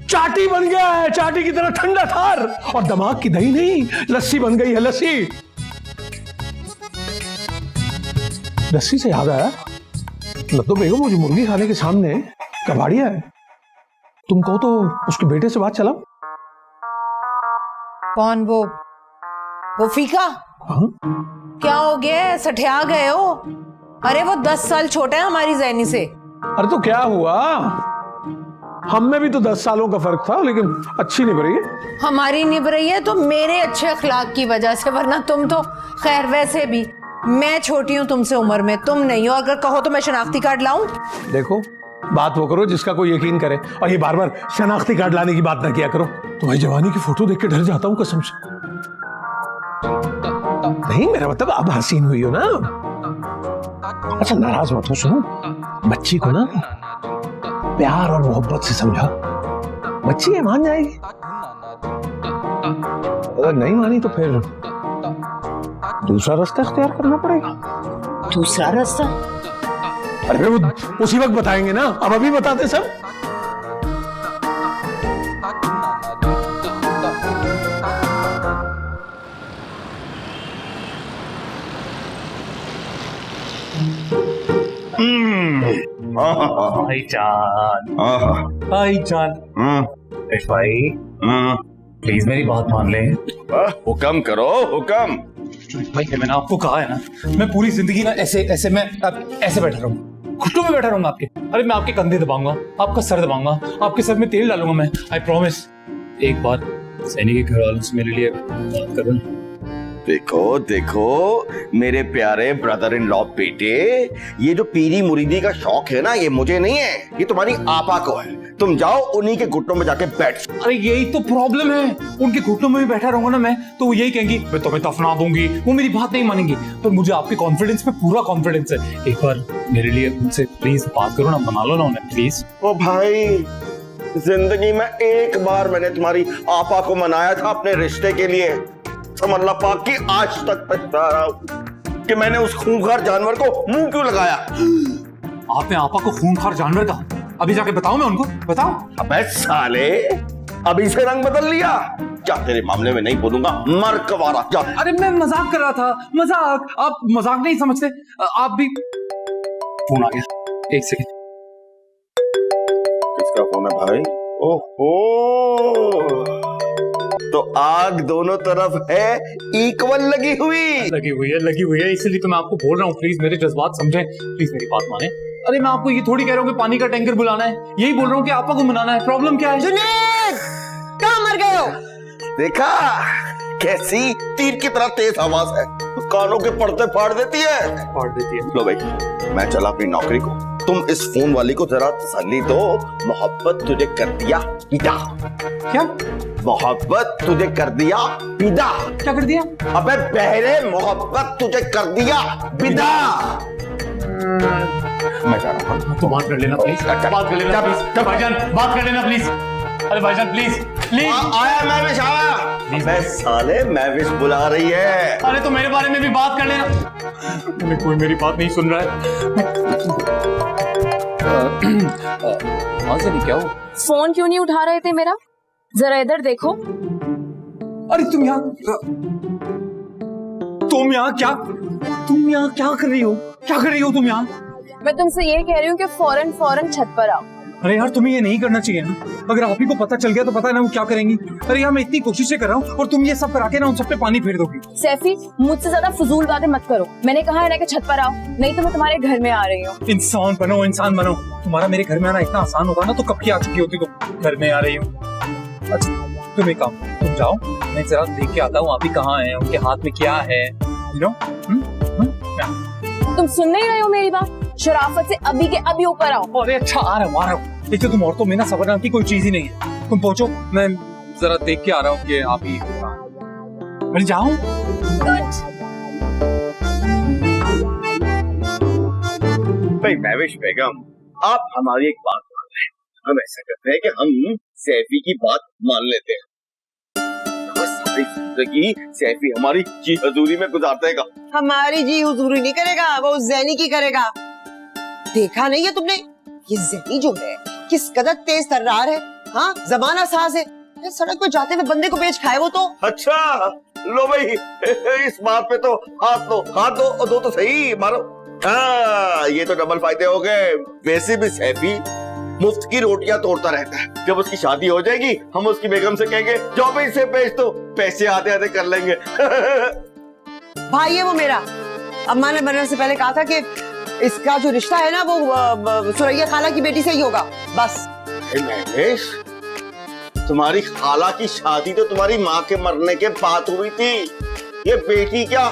चाटी बन गया है, चाटी की तरह ठंडा थार, और दिमाग की दही नहीं, लस्सी बन गई है, लस्सी। लस्सी से याद आया, लद्दो बेगम वो जो मुर्गी खाने के सामने कबाड़िया है, तुम कहो तो उसके बेटे से बात चलाओ। कौन? वो फीका? हाँ? क्या हो गया, सठिया गए हो? अरे वो 10 साल छोटा है हमारी जैनी से। अरे तो क्या हुआ, हम में भी तो 10 सालों का फर्क था, लेकिन अच्छी निभ रही है। हमारी निभ रही है तो मेरे अच्छे अखलाक की वजह से, वरना तुम तो खैर वैसे भी मैं छोटी हूँ तुमसे उम्र में, तुम नहीं हो। अगर कहो तो मैं शनाख्ती कार्ड लाऊं? देखो, बात वो करो जिसका कोई यकीन करे, और ये बार बार शनाख्ती कार्ड लाने की बात ना किया करो। तुम्हारी जवानी की फोटो देख के डर जाता हूँ कसम से। नहीं, मेरा मतलब अब हसीन हुई हो ना। अच्छा नाराज मत हो, सुनो, बच्ची को ना प्यार और मोहब्बत से समझा, बच्ची है मान जाएगी। अगर नहीं मानी तो फिर दूसरा रास्ता इख्तियार करना पड़ेगा। दूसरा रास्ता? अरे वो उसी वक्त बताएंगे ना, अब अभी बताते सब। भाईजान, भाईजान, भाई प्लीज मेरी बात मान ले। हुक्म करो, हुक्म। भाई मैंने आपको कहा है ना, मैं पूरी जिंदगी ना ऐसे ऐसे मैं ऐसे बैठा रहूंगा, घुटनों में बैठा रहूंगा आपके। अरे मैं आपके कंधे दबाऊंगा, आपका सर दबाऊंगा, आपके सर में तेल डालूंगा मैं, आई प्रॉमिस। एक बार सैनी के घर वालों से मेरे लिए बात करो। देखो देखो मेरे प्यारे ब्रदर इन लॉ बेटे, ये जो पीरी मुरीदी का शौक है ना, ये मुझे नहीं है, ये तुम्हारी आपा को है। तुम जाओ उन्हीं के घुटनों में जाके बैठ। अरे यही तो प्रॉब्लम है, उनके घुटनों में भी बैठा रहूंगा ना मैं, तो वो यही कहेंगी मैं तुम्हें दफना दूंगी, वो मेरी बात नहीं मानेंगी। पर मुझे आपके कॉन्फिडेंस पे पूरा कॉन्फिडेंस है। एक बार मेरे लिए उनसे प्लीज बात करो ना, मना लो ना उन्हें प्लीज। ओ भाई, जिंदगी में एक बार मैंने तुम्हारी आपा को मनाया था अपने रिश्ते के लिए। समल्ला पाक की आज तक पछता रहा हूं कि मैंने उस खूंखार जानवर को मुंह क्यों लगाया। आपने आपा को खूंखार जानवर कहा? अभी जाके बताओ मैं उनको, बताओ। अबे साले, अभी से रंग बदल लिया क्या? तेरे मामले में नहीं बोलूंगा, मर कवारा जा। अरे मैं मजाक कर रहा था, मजाक। आप मजाक नहीं समझते आप भी। फोन आ गया, एक सेकंड। किसका फोन है भाई? ओहो, तो आग दोनों तरफ है, इक्वल लगी हुई लगी हुई है, इसलिए तो मैं आपको बोल रहा हूँ, प्लीज मेरे जज्बात समझें, प्लीज मेरी बात माने। अरे मैं आपको ये थोड़ी कह रहा हूँ कि पानी का टैंकर बुलाना है, यही बोल रहा हूँ कि आपा को मनाना है। प्रॉब्लम क्या है? जुनैद, कहाँ मर गए हो? देखा कैसी तीर की तरह तेज आवाज है, कानों के पर्दे फाड़ देती है। फाड़ देती है। लो भाई, मैं चला अपनी नौकरी को, तुम इस फोन वाली को जरा तसल्ली दो। मोहब्बत तुझे कर दिया पिता। क्या मोहब्बत तुझे कर दिया पिता? क्या कर दिया? अबे बहरे, मोहब्बत तुझे कर दिया पिता। मैं जा रहा हूँ। तो बात कर लेना प्लीज, बात कर लेना प्लीज भाईजान, बात कर लेना प्लीज। अरे भाईजान प्लीज प्लीज। आया महविश, आया। अबे साले, महविश बुला रही है। अरे तो मेरे बारे में भी बात कर लेना। कोई मेरी बात नहीं सुन रहा है। क्या हो? फोन क्यों नहीं उठा रहे थे मेरा? जरा इधर देखो। अरे तुम यहाँ क्या कर रही हो? क्या कर रही हो तुम यहाँ? मैं तुमसे ये कह रही हूँ कि फौरन छत पर आओ। अरे यार तुम्हें ये नहीं करना चाहिए ना, अगर आप ही को पता चल गया तो पता है ना वो क्या करेंगी। अरे यार मैं इतनी कोशिशें कर रहा हूँ और तुम ये सब करा के ना उन सब पे पानी फेर दोगी। सैफी, मुझसे ज्यादा फजूल बातें मत करो। मैंने कहा है ना कि छत पर आओ, नहीं तो मैं तुम्हारे घर में आ रही हूँ। इंसान बनो, इंसान बनो। तुम्हारा मेरे घर में आना इतना आसान होता ना तो कब की आ चुकी होती। तुम घर में आ रही हो। अच्छा तुम एक काम, तुम जाओ, मैं जरा देख के आता हूँ आप ही कहाँ है, उनके हाथ में क्या है, यू नो। तुम सुन नहीं रहे हो मेरी बात? शराफत से अभी के अभी ऊपर आओ। अरे अच्छा आ रहा हूँ। देखिए तुम औरतों में ना सबर नाम की कोई चीज ही नहीं है। तुम पहुंचो, मैं जरा देख के आ रहा हूँ कि आप ही। अरे जाओ। भाई महविश बेगम, आप हमारी एक बात मान रहे हैं। हम ऐसा करते हैं कि हम सैफी की बात मान लेते हैं। सारी जिंदगी सैफी हमारी जी हजूरी में गुजार देगा। हमारी जी हुजूरी नहीं करेगा, वो ज़ैनी की करेगा। देखा नहीं है तुमने? ये ज़ैनी जो है किस कदर तेज तर्रार है। हाँ, जमाना साज है। सड़क पर जाते हुए बंदे को बेच खाए वो तो। अच्छा लो भाई, इस बात पे तो हाथ दो और दो तो सही मारो। हाँ, ये तो डबल फायदे हो गए। वैसे भी सैफी मुफ्त की रोटियां तोड़ता रहता है। जब उसकी शादी हो जाएगी हम उसकी बेगम से कहेंगे जो भी इसे बेच दो, पैसे आते आते कर लेंगे। भाई है वो मेरा। अम्मा ने मरने से पहले कहा था कि इसका जो रिश्ता है ना वो सुरैया खाला की बेटी से ही होगा। बस अरे महेश, तुम्हारी खाला की शादी तो तुम्हारी माँ के मरने के बाद हुई थी। ये बेटी क्या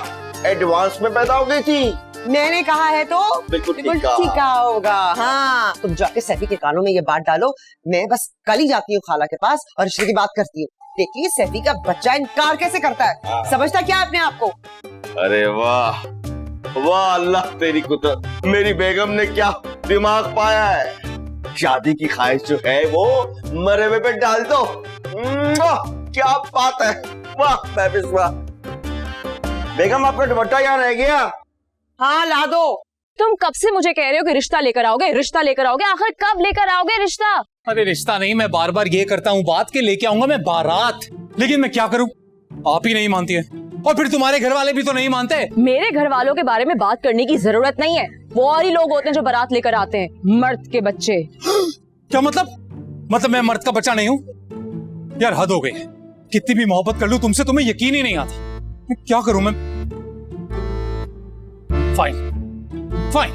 एडवांस में पैदा हो गई थी? मैंने कहा है तो बिल्कुल बिल्कुल ठीक कहा। ठीक कहा होगा। हाँ, तुम जाके सैफी के कानों में ये बात डालो। मैं बस कल ही जाती हूँ खाला के पास और रिश्ते की बात करती हूँ। देखिए सैफी का बच्चा इनकार कैसे करता है। समझता क्या है अपने आप को? अरे वाह वाह, अल्लाह तेरी कुदरत, मेरी बेगम ने क्या दिमाग पाया है। शादी की ख्वाहिश जो है वो मरे हुए पे डाल दो। क्या बात है, वाह महफिज वाह। बेगम आपका दुपट्टा यहाँ रह गया। हाँ ला दो। तुम कब से मुझे कह रहे हो कि रिश्ता लेकर आओगे, रिश्ता लेकर आओगे, आखिर कब लेकर आओगे रिश्ता? अरे रिश्ता नहीं, मैं बार बार ये करता हूँ बात के लेके आऊंगा मैं बारात, लेकिन मैं क्या करूँ, आप ही नहीं मानती है और फिर तुम्हारे घर वाले भी तो नहीं मानते। मेरे घर वालों के बारे में बात करने की जरूरत नहीं है। वो और ही लोग होते हैं जो बारात लेकर आते हैं, मर्द के बच्चे। क्या मतलब मैं मर्द का बच्चा नहीं हूँ? यार हद हो गई है, कितनी भी मोहब्बत कर लूं तुमसे तुम्हें यकीन ही नहीं आता। मैं क्या करूं मैं? फाइन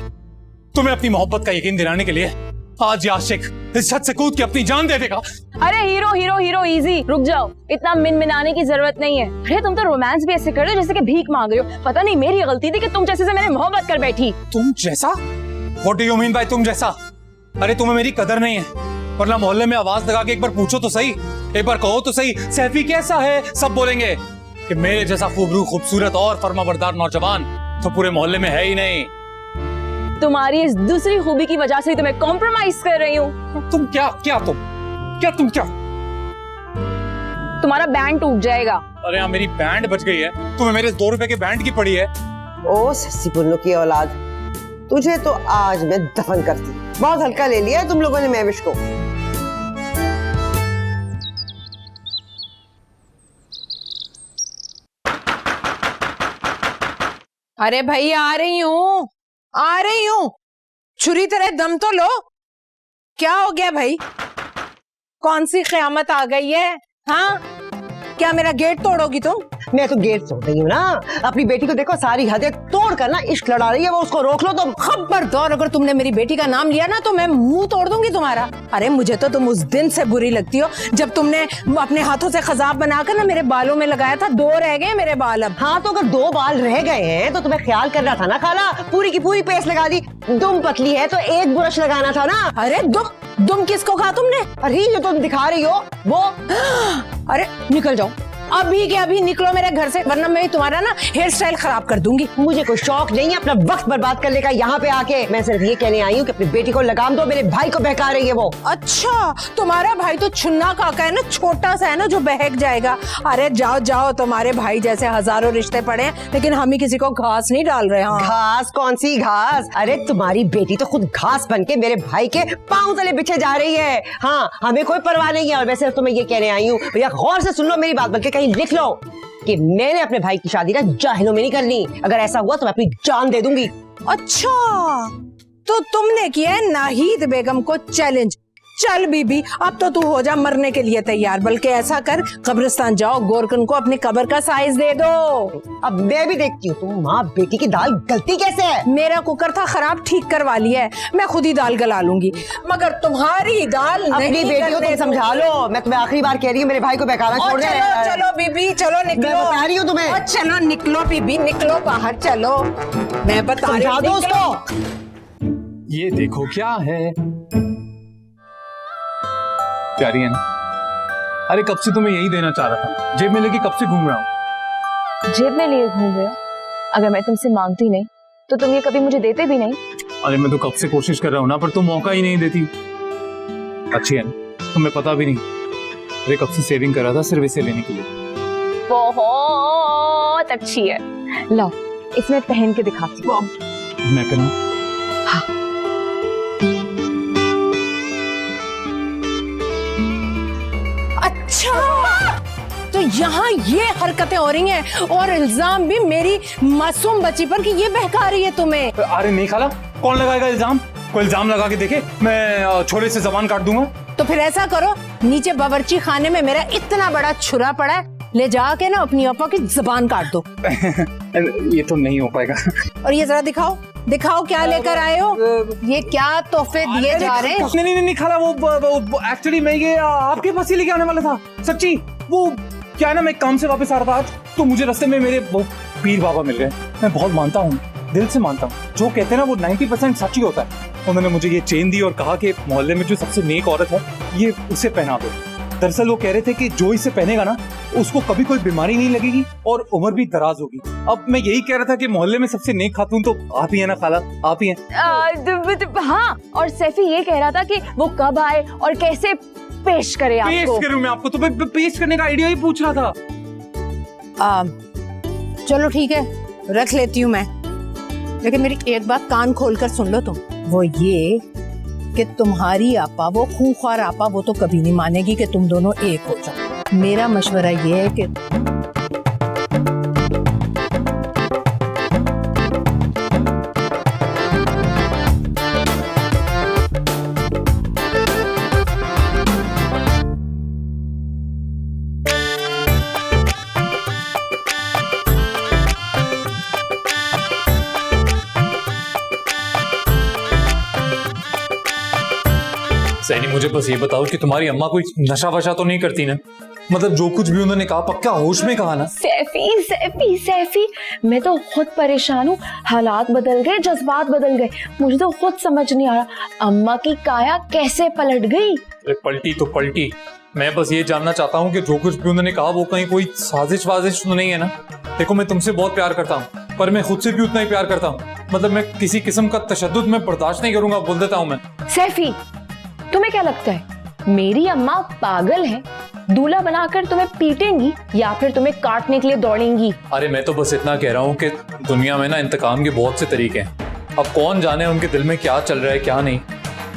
तुम्हें अपनी मोहब्बत का यकीन दिलाने के लिए आज ये आशिक इस छत से कूद के अपनी जान दे देगा। अरे हीरो हीरो हीरो इजी, रुक जाओ, इतना मिनमिनाने की जरूरत नहीं है। अरे तुम तो रोमांस भी ऐसे कर रहे हो जैसे कि भीख मांग रहे हो। पता नहीं मेरी गलती थी कि तुम जैसे से मैंने मोहब्बत कर बैठी। तुम जैसा? What do you mean by तुम जैसा? अरे तुम्हें मेरी कदर नहीं है, वरना मोहल्ले में आवाज लगा के एक बार पूछो तो सही, एक बार कहो तो सही सैफी कैसा है। सब बोलेंगे कि मेरे जैसा खूबरू खूबसूरत और फर्माबरदार नौजवान तो पूरे मोहल्ले में है ही नहीं। तुम्हारी इस दूसरी खूबी की वजह से ही तुम्हें कॉम्प्रोमाइज कर रही हूँ। तुम्हारा बैंड टूट जाएगा। अरे यहाँ मेरी बैंड बच गई है, तुम्हें मेरे 2 रुपए के बैंड की पड़ी है। ओ सस्सी पुन्नू की औलाद, तुझे तो आज मैं दफन करती। बहुत हल्का ले लिया है तुम लोगों ने महविश को। अरे भाई आ रही हूँ, छुरी तरह दम तो लो। क्या हो गया भाई, कौन सी क़यामत आ गई है? हाँ, क्या मेरा गेट तोड़ोगी तुम? मैं तो गेट तोड़ रही हूँ ना। अपनी बेटी को देखो सारी हदें तोड़ कर ना इश्क लड़ा रही है, वो उसको रोक लो तुम। खबरदार, अगर तुमने मेरी बेटी का नाम लिया ना तो मैं मुंह तोड़ दूंगी तुम्हारा। अरे मुझे तो तुम उस दिन से बुरी लगती हो जब तुमने अपने हाथों से खजाब बनाकर ना मेरे बालों में लगाया था। 2 रह गए मेरे बाल अब। हाँ तो अगर 2 बाल रह गए हैं तो तुम्हें ख्याल करना था ना खाला, पूरी की पूरी पेस्ट लगा दी। दुम पतली है तो 1 ब्रश लगाना था ना। अरे दुम किसको कहा तुमने? अरे जो तुम दिखा रही हो वो। अरे निकल जाओ, अभी के अभी निकलो मेरे घर से, वरना मैं तुम्हारा ना हेयर स्टाइल खराब कर दूंगी। मुझे कोई शौक नहीं है अपना वक्त बर्बाद करने का यहाँ पे आके। मैं सिर्फ ये कहने आई हूँ कि अपनी बेटी को लगाम दो, मेरे भाई को बहका रही है वो। अच्छा, तुम्हारा भाई तो छुन्ना काका है ना, छोटा सा है ना जो बहक जाएगा। अरे जाओ जाओ, तुम्हारे भाई जैसे हजारों रिश्ते पड़े हैं लेकिन हम ही किसी को घास नहीं डाल रहे। हाँ। घास? कौन सी घास? अरे तुम्हारी बेटी तो खुद घास बन के मेरे भाई के पांव तले बिछे जा रही है। हाँ, हमें कोई परवाह नहीं है। और मैं सिर्फ तुम्हें ये कहने आई हूँ, भैया गौर से सुन लो मेरी बात, बल्कि कहीं लिख लो कि मैंने अपने भाई की शादी ना जाहिलों में नहीं करनी। अगर ऐसा हुआ तो मैं अपनी जान दे दूंगी। अच्छा, तो तुमने किया है नाहिद बेगम को चैलेंज। चल बीबी, अब तो तू हो जा मरने के लिए तैयार। बल्कि ऐसा कर, कब्रिस्तान जाओ, गोरकन को अपनी कब्र का साइज दे दो। अब मैं भी देखती हूँ तुम माँ बेटी की दाल गलती कैसे है। मेरा कुकर था खराब, ठीक करवा लिया है, मैं खुद ही दाल गला लूंगी, मगर तुम्हारी दाल अपनी नहीं बेटी को तुम समझा लो। मैं तुम्हें आखिरी बार कह रही हूँ, मेरे भाई को बहकाना छोड़ दे। चलो चलो बीबी, चलो निकलो। मैं बता रही हूँ तुम्हें। और चलो निकलो बीबी, निकलो बाहर, चलो मैं बता रही समझा हूँ। दो उसको। ये देखो क्या है प्यारी है ना? अरे कब से तुम्हें यही देना चाह रहा था, जेब में लेके कब से घूम रहा हूँ। जेब में लिए घूम रहे हो? अगर मैं तुमसे मांगती नहीं तो तुम ये कभी मुझे देते भी नहीं। अरे मैं तो कब से कोशिश कर रहा हूँ ना, पर तुम मौका ही नहीं देती। अच्छी है ना, तुम्हें पता भी नहीं। अरे कब से सेविंग कर रहा था सिर्फ इसे लेने के लिए। बहुत अच्छी है, लो इसमें पहन के दिखाती हूँ। मैं पहनूं? अच्छा, तो यहाँ ये हरकतें हो रही हैं और इल्जाम भी मेरी मासूम बच्ची पर कि ये बहका रही है तुम्हें। अरे नहीं खाला, कौन लगाएगा इल्जाम? कोई इल्जाम लगा के देखे, मैं छोरे से जबान काट दूंगा। तो फिर ऐसा करो, नीचे बावर्ची खाने में मेरा इतना बड़ा छुरा पड़ा है, ले जाके ना अपनी अपा की जबान काट दो। ये तो नहीं हो पाएगा। और ये जरा दिखाओ, दिखाओ क्या लेकर आए हो। ये क्या तोहफे दिए जा रहे हैं? नहीं खाला, वो एक्चुअली मैं ये आपके पास ही लेके आने वाला था। सच्ची वो क्या है ना, मैं काम से वापस आ रहा था आज, तो मुझे रास्ते में मेरे वो पीर बाबा मिल गए। मैं बहुत मानता हूँ, दिल से मानता हूँ, जो कहते हैं ना वो 90% सच ही होता है। उन्होंने मुझे ये चेन दी और कहा कि मोहल्ले में जो सबसे नेक औरत है ये उसे पहना दो। दरअसल वो कह रहे थे कि जो इसे पहनेगा ना उसको कभी कोई बीमारी नहीं लगेगी और उम्र भी दराज होगी। अब मैं यही कह रहा था कि मोहल्ले में सबसे नेक खातून तो आप ही है ना खाला, आप ही हैं। हाँ, और सैफी ये कह रहा था कि वो कब आए और कैसे पेश करे आपको। पेश करूं मैं आपको? तो मैं पेश करने का आइडिया ही पूछ रहा था। चलो ठीक है, रख लेती हूँ मैं, लेकिन मेरी एक बात कान खोलकर सुन लो तुम। वो ये कि तुम्हारी आपा, वो खूंखार आपा, वो तो कभी नहीं मानेगी कि तुम दोनों एक हो जाओ। मेरा मशवरा ये है कि सैनी मुझे बस ये बताओ कि तुम्हारी अम्मा कोई नशा वशा तो नहीं करती ना? मतलब जो कुछ भी उन्होंने कहा पक्का होश में कहा ना? सैफी सैफी सैफी, मैं तो खुद परेशान हूँ। हालात बदल गए, जज्बात बदल गए, मुझे तो खुद समझ नहीं आ रहा अम्मा की काया कैसे पलट गई। अरे पलटी तो पलटी, मैं बस ये जानना चाहता हूँ कि जो कुछ भी उन्होंने कहा वो कहीं कोई साजिश वाजिश तो नहीं है ना? देखो मैं तुमसे बहुत प्यार करता हूँ, पर मैं खुद से भी उतना ही प्यार करता हूँ। मतलब मैं किसी किस्म का तशद्दुद मैं बर्दाश्त नहीं करूंगा, बोल देता हूँ मैं। सैफी, तुम्हें क्या लगता है मेरी अम्मा पागल है? दूल्हा बनाकर तुम्हें पीटेंगी या फिर तुम्हें काटने के लिए दौड़ेंगी? अरे मैं तो बस इतना कह रहा हूँ कि दुनिया में ना इंतकाम के बहुत से तरीके हैं। अब कौन जाने उनके दिल में क्या चल रहा है क्या नहीं।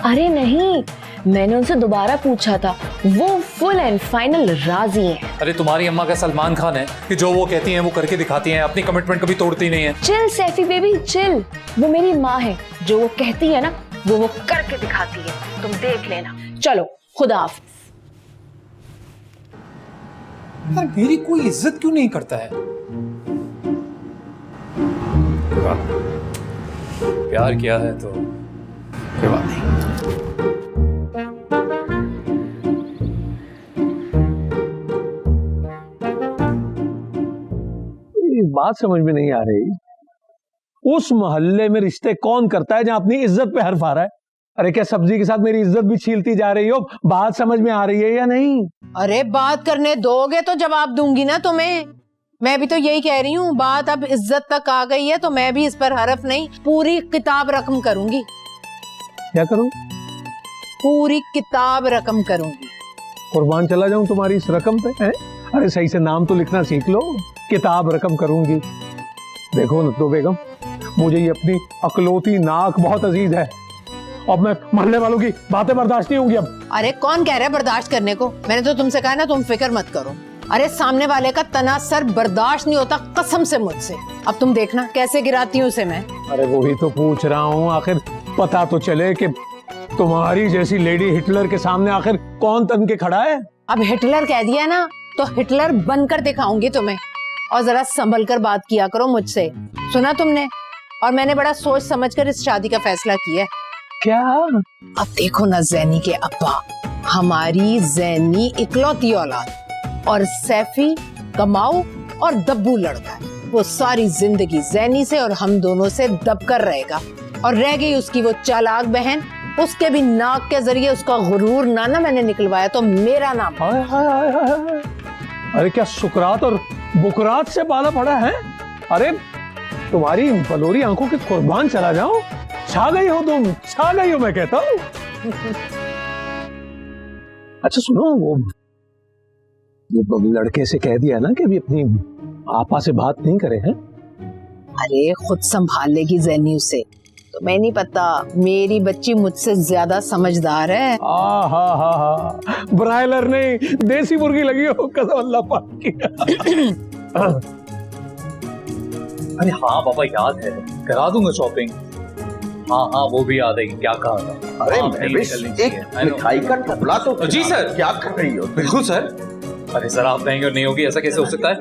अरे नहीं, मैंने उनसे दोबारा पूछा था, वो फुल एंड फाइनल राजी हैं। अरे तुम्हारी अम्मा का सलमान खान है कि जो वो कहती हैं वो करके दिखाती हैं, अपनी कमिटमेंट कभी तोड़ती नहीं है। चिल सैफी बेबी चिल, वो मेरी माँ है, जो वो कहती है ना वो करके दिखाती है, तुम देख लेना। चलो खुदा हाफिज। यार मेरी कोई इज्जत क्यों नहीं करता है? प्यार किया है तो कोई बात नहीं। बात समझ में नहीं आ रही, उस मोहल्ले में रिश्ते कौन करता है जहां अपनी इज्जत पे हर्फ आ रहा है? अरे क्या सब्जी के साथ मेरी इज्जत भी छीलती जा रही हो? बात समझ में आ रही है या नहीं? अरे बात करने दोगे तो जवाब दूंगी ना तुम्हें। मैं भी तो यही कह रही हूँ, बात अब इज्जत तक आ गई है तो मैं भी इस पर हरफ नहीं, पूरी किताब रकम करूंगी। क्या करूं? पूरी किताब रकम करूंगी। कुर्बान चला जाऊं तुम्हारी इस रकम पे है? अरे सही से नाम तो लिखना सीख लो। किताब रकम करूंगी। देखो नत्तो बेगम, मुझे ये अपनी अकलौती नाक बहुत अजीज है। अब मैं मोहल्ले वालों की बातें बर्दाश्त नहीं होंगी अब। अरे कौन कह रहा है बर्दाश्त करने को? मैंने तो तुमसे कहा ना तुम फिक्र मत करो। अरे सामने वाले का तना सर बर्दाश्त नहीं होता कसम से मुझसे। अब तुम देखना कैसे गिराती हूँ उसे मैं। अरे वही तो पूछ रहा हूँ, आखिर पता तो चले कि तुम्हारी जैसी लेडी हिटलर के सामने आखिर कौन तन के खड़ा है। अब हिटलर कह दिया ना तो हिटलर बनकर दिखाऊंगी तुम्हें। और जरा संभल कर बात किया करो मुझसे, सुना तुमने? और मैंने बड़ा सोच समझकर इस शादी का फैसला किया है। क्या? अब देखो ना ज़ैनी के अब्बा, हमारी ज़ैनी इकलौती औलाद और सैफी कमाऊ और दब्बू लड़का है। वो सारी जिंदगी ज़ैनी से और हम दोनों से दबकर रहेगा। और रह गई उसकी वो चालाक बहन, उसके भी नाक के जरिए उसका गुरूर नाना मैंने निकलवाया तो मेरा नाम। हाय हाय हाय हाय। अरे क्या सुकरात और बुकरात से पाला पड़ा है? अरे तुम्हारी बलोरी आंखों के कुर्बान चला जाओ। छा गई हो तुम, छा गई हो मैं कहता हूँ। अच्छा सुनो, वो लड़के से कह दिया ना कि अभी अपनी आपा से बात नहीं करे हैं? अरे खुद संभाल लेगी ज़ैनी उसे। तो मैं नहीं पता, मेरी बच्ची मुझसे ज्यादा समझदार है। हा ब्रायलर नहीं देसी मुर्गी लगी हो कसम अल्लाह पाक की। अरे हाँ बाबा याद है, करा दूंगा शॉपिंग। हाँ वो भी याद है। क्या कहा था? अरे हाँ, एक मिठाई का टपला तो जी सर। क्या कर रही हो? बिल्कुल सर। अरे सर आप कहेंगे और नहीं होगी, ऐसा कैसे हो सकता है?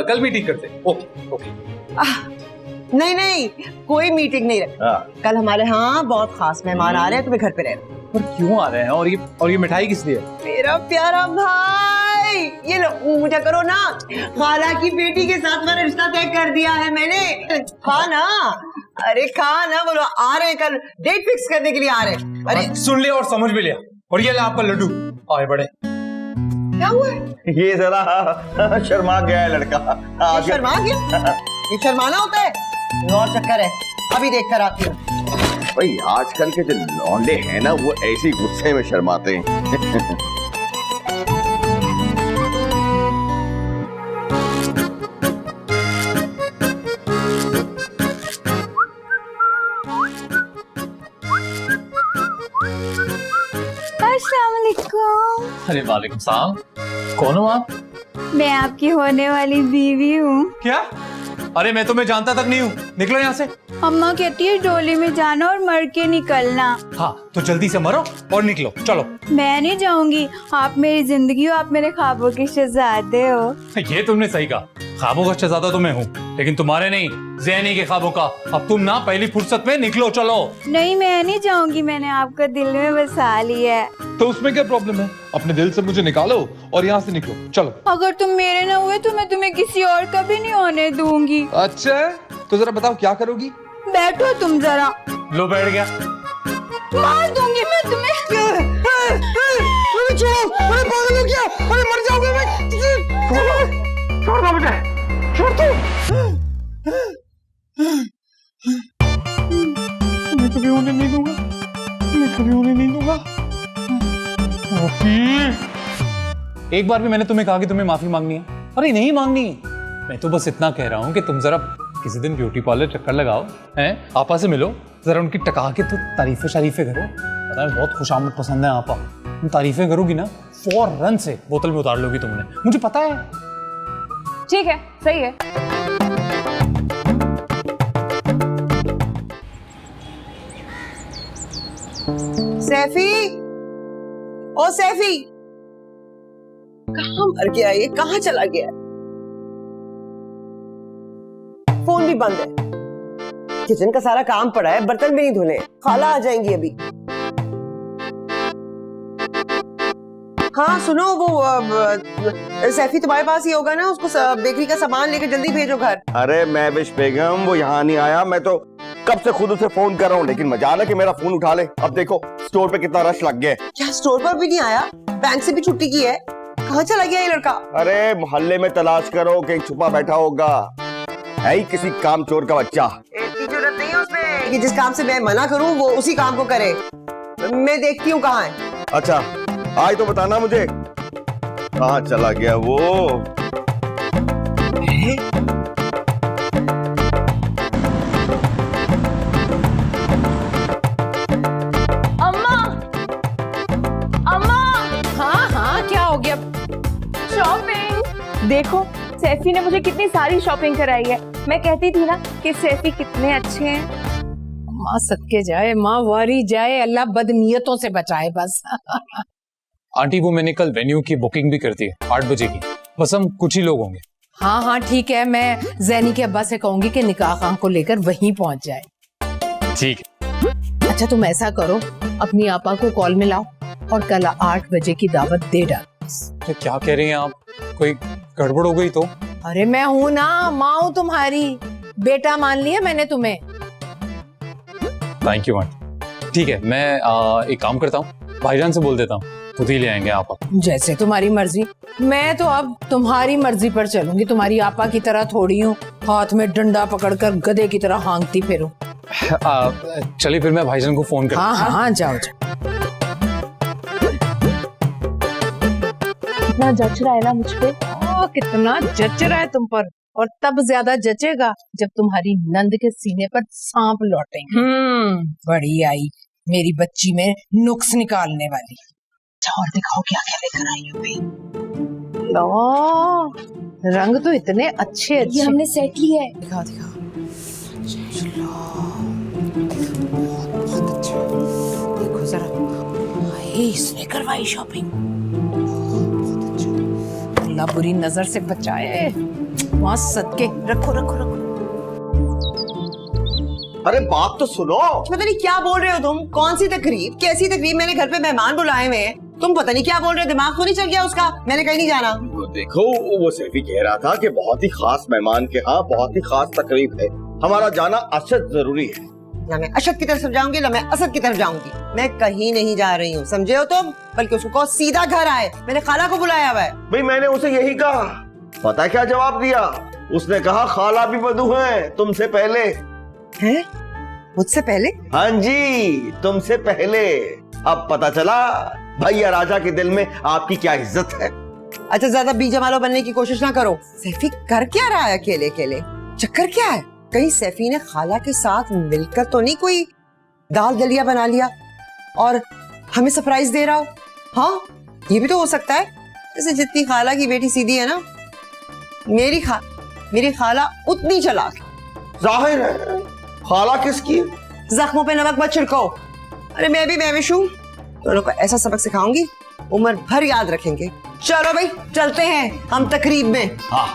कल मीटिंग करते हैं। Okay okay. नहीं नहीं, कोई मीटिंग नहीं रखी। हाँ। कल हमारे यहाँ बहुत खास मेहमान आ रहे हैं, तुम्हें घर पे रहना। पर क्यों आ रहे हैं? और ये मिठाई किस लिए? मेरा प्यारा भाई, ये लो मुझे करो ना, खाला की बेटी के साथ मेरा रिश्ता तय कर दिया है मैंने। खा ना, अरे खा ना, बोलो आ रहे हैं कल, डेट फिक्स करने के लिए आ रहे हैं। अरे सुन लिया और समझ भी लिया। और ये ले आपका लड्डू। आए बड़े। क्या हुआ है? ये जरा शर्मा गया है लड़का। ये शर्मा गया? ये शर्माना होता है? और चक्कर है, अभी देख कर आती हूँ। भाई आजकल के जो लौंडे हैं ना, वो ऐसे गुस्से में शर्माते हैं। अस्सलाम वालेकुम। अरे वालेकुम सलाम। कौन हो आप? मैं आपकी होने वाली बीवी हूँ। क्या? अरे मैं तुम्हें जानता तक नहीं हूँ। निकलो यहाँ से। अम्मा कहती है डोली में जाना और मर के निकलना। हाँ तो जल्दी से मरो और निकलो, चलो। मैं नहीं जाऊंगी, आप मेरी जिंदगी हो, आप मेरे ख्वाबों के शहजादे हो। ये तुमने सही कहा। ख्वाबों का शहजादा तो मैं हूँ, लेकिन तुम्हारे नहीं, ज़हनी के ख्वाबों का। अब तुम ना पहली फुर्सत में निकलो, चलो। नहीं मैं नहीं जाऊंगी, मैंने आपको दिल में बसा लिया है। तो उसमें क्या प्रॉब्लम है? अपने दिल से मुझे निकालो और यहाँ से निकलो, चलो। अगर तुम मेरे ना हुए तो मैं तुम्हें किसी और का भी नहीं होने दूंगी। अच्छा, तो जरा बताओ क्या करोगी? बैठो तुम जरा। लो बैठ गया। मार दूंगी मैं तुम्हें। मर जाओगे मैं। छोड़ दो मुझे, छोड़ दो। मैं कभी होने नहीं दूंगा, मैं कभी होने नहीं दूंगा। एक बार भी मैंने तुम्हें कहा कि तुम्हें माफी मांगनी है? अरे नहीं मांगनी। मैं तो बस इतना कह रहा हूँ कि तुम जरा किसी दिन ब्यूटी पार्लर चक्कर लगाओ, हैं? आपा से मिलो, जरा उनकी टका के तो तारीफे शरीफे करो। पता है बहुत खुशामद पसंद है आपा। तुम तारीफें करोगी ना, फौरन से बोतल में उतार लोगी तुमने, मुझे पता है। ठीक है, सही है। सैफी, ओ सैफी, कहाँ मर गया ये? कहाँ चला गया? फोन भी बंद है, किचन का सारा काम पड़ा है, बर्तन भी नहीं धुले। खाला आ जाएंगी अभी। हाँ सुनो, वो सैफी तुम्हारे पास ही होगा ना, उसको बेकरी का सामान लेकर जल्दी भेजो घर। अरे महविश बेगम, वो यहाँ नहीं आया। मैं तो कब से खुद उसे फोन कर रहा हूँ, लेकिन मजा ना कि मेरा फोन उठा ले। अब देखो स्टोर पे कितना रश लग गया है। क्या स्टोर पर भी नहीं आया? बैंक से भी छुट्टी की है। कहाँ चला गया ये लड़का? अरे मोहल्ले में तलाश करो, कहीं छुपा बैठा होगा। है ही किसी काम चोर का बच्चा। इतनी जरूरत नहीं है उसमें कि जिस काम से मैं मना करूँ वो उसी काम को करे। मैं देखती हूँ कहाँ है। अच्छा आज तो बताना मुझे कहाँ चला गया वो। अम्मा, अम्मा, हाँ हाँ क्या हो गया? शॉपिंग देखो, सैफी ने मुझे कितनी सारी शॉपिंग कराई है। मैं कहती थी ना कि सैफी कितने अच्छे हैं। माँ सदके जाए, माँ वारी जाए, अल्लाह बदनीयतों से बचाए बस। आंटी वो मैंने कल वेन्यू की बुकिंग भी कर दी है 8 बजे की। बस हम कुछ ही लोग होंगे। हाँ हाँ ठीक है, मैं जैनी के अब्बा से कहूंगी कि निकाह खां को लेकर वहीं पहुंच जाए। ठीक है। अच्छा तुम ऐसा करो, अपनी आपा को कॉल में लाओ और कल 8 बजे की दावत दे डालो। तो क्या कह रही हैं आप? कोई गड़बड़ हो गई तो? अरे मैं हूं ना, माँ हूं तुम्हारी, बेटा मान लिया मैंने तुम्हें। Thank you aunty. ठीक है, मैं एक काम करता हूँ, भाईजान से बोल देता हूँ, खुद ही ले आएंगे आपा। जैसे तुम्हारी मर्जी। मैं तो अब तुम्हारी मर्जी पर चलूंगी, तुम्हारी आपा की तरह थोड़ी हूँ हाथ में डंडा पकड़कर गधे की तरह हांकती फिरूं। चलिए फिर मैं भाईजान को फोन करता हूँ। हाँ हाँ जाओ जाओ। कितना जच रहा है ना मुझ पे। कितना जच रहा है तुम पर, और तब ज्यादा जचेगा जब तुम्हारी नंद के सीने पर सांप लौटेंगे। बड़ी आई मेरी बच्ची में नुक्स निकालने वाली। और दिखाओ क्या क्या लेकर आई हो भाई। लो रंग तो इतने अच्छे अच्छे। ये हमने सेट लिया है। दिखाओ दिखाओ। देखो जरा, इसने करवाई शॉपिंग। अल्लाह बुरी नजर से बचाए। वहाँ सदके रखो रखो रखो। अरे बात तो सुनो। पता नहीं क्या बोल रहे हो तुम, कौन सी तकरीब, कैसी तकरीब, मैंने घर पे मेहमान बुलाए हुए हैं, तुम पता नहीं क्या बोल रहे हो, दिमाग तो नहीं चल गया उसका, मैंने कहीं नहीं जाना। देखो वो सैफी कह रहा था कि बहुत ही खास मेहमान के यहाँ बहुत ही खास तकरीब है, हमारा जाना अशद जरूरी है। ना मैं अशद की तरफ जाऊंगी ना मैं असद की तरफ जाऊंगी, मैं कहीं नहीं जा रही हूँ, समझे हो तुम? बल्कि उसको कहो सीधा घर आए, मैंने खाला को बुलाया हुआ है। भाई मैंने उसे यही कहा, पता क्या जवाब दिया? उसने कहा खाला भी बदू है तुमसे पहले। हैं? मुझसे पहले? हाँ जी तुमसे पहले। अब पता चला भैया राजा के दिल में आपकी क्या इज्जत है। अच्छा ज्यादा बीजमालो बनने की कोशिश ना करो। सैफी कर क्या रहा है अकेले अकेले, चक्कर क्या है? कहीं सैफी ने खाला के साथ मिलकर तो नहीं कोई दाल दलिया बना लिया और हमें सरप्राइज दे रहा हो? हाँ ये भी तो हो सकता है। जैसे जितनी खाला की बेटी सीधी है ना, मेरी खाला उतनी चालाक है। जाहिर है खाला किसकी? जख्मों पे नमक मत छिड़को। अरे मैं भी महविश हूँ, दोनों को ऐसा सबक सिखाऊंगी उम्र भर याद रखेंगे। चलो भाई चलते हैं हम तकरीब में। हाँ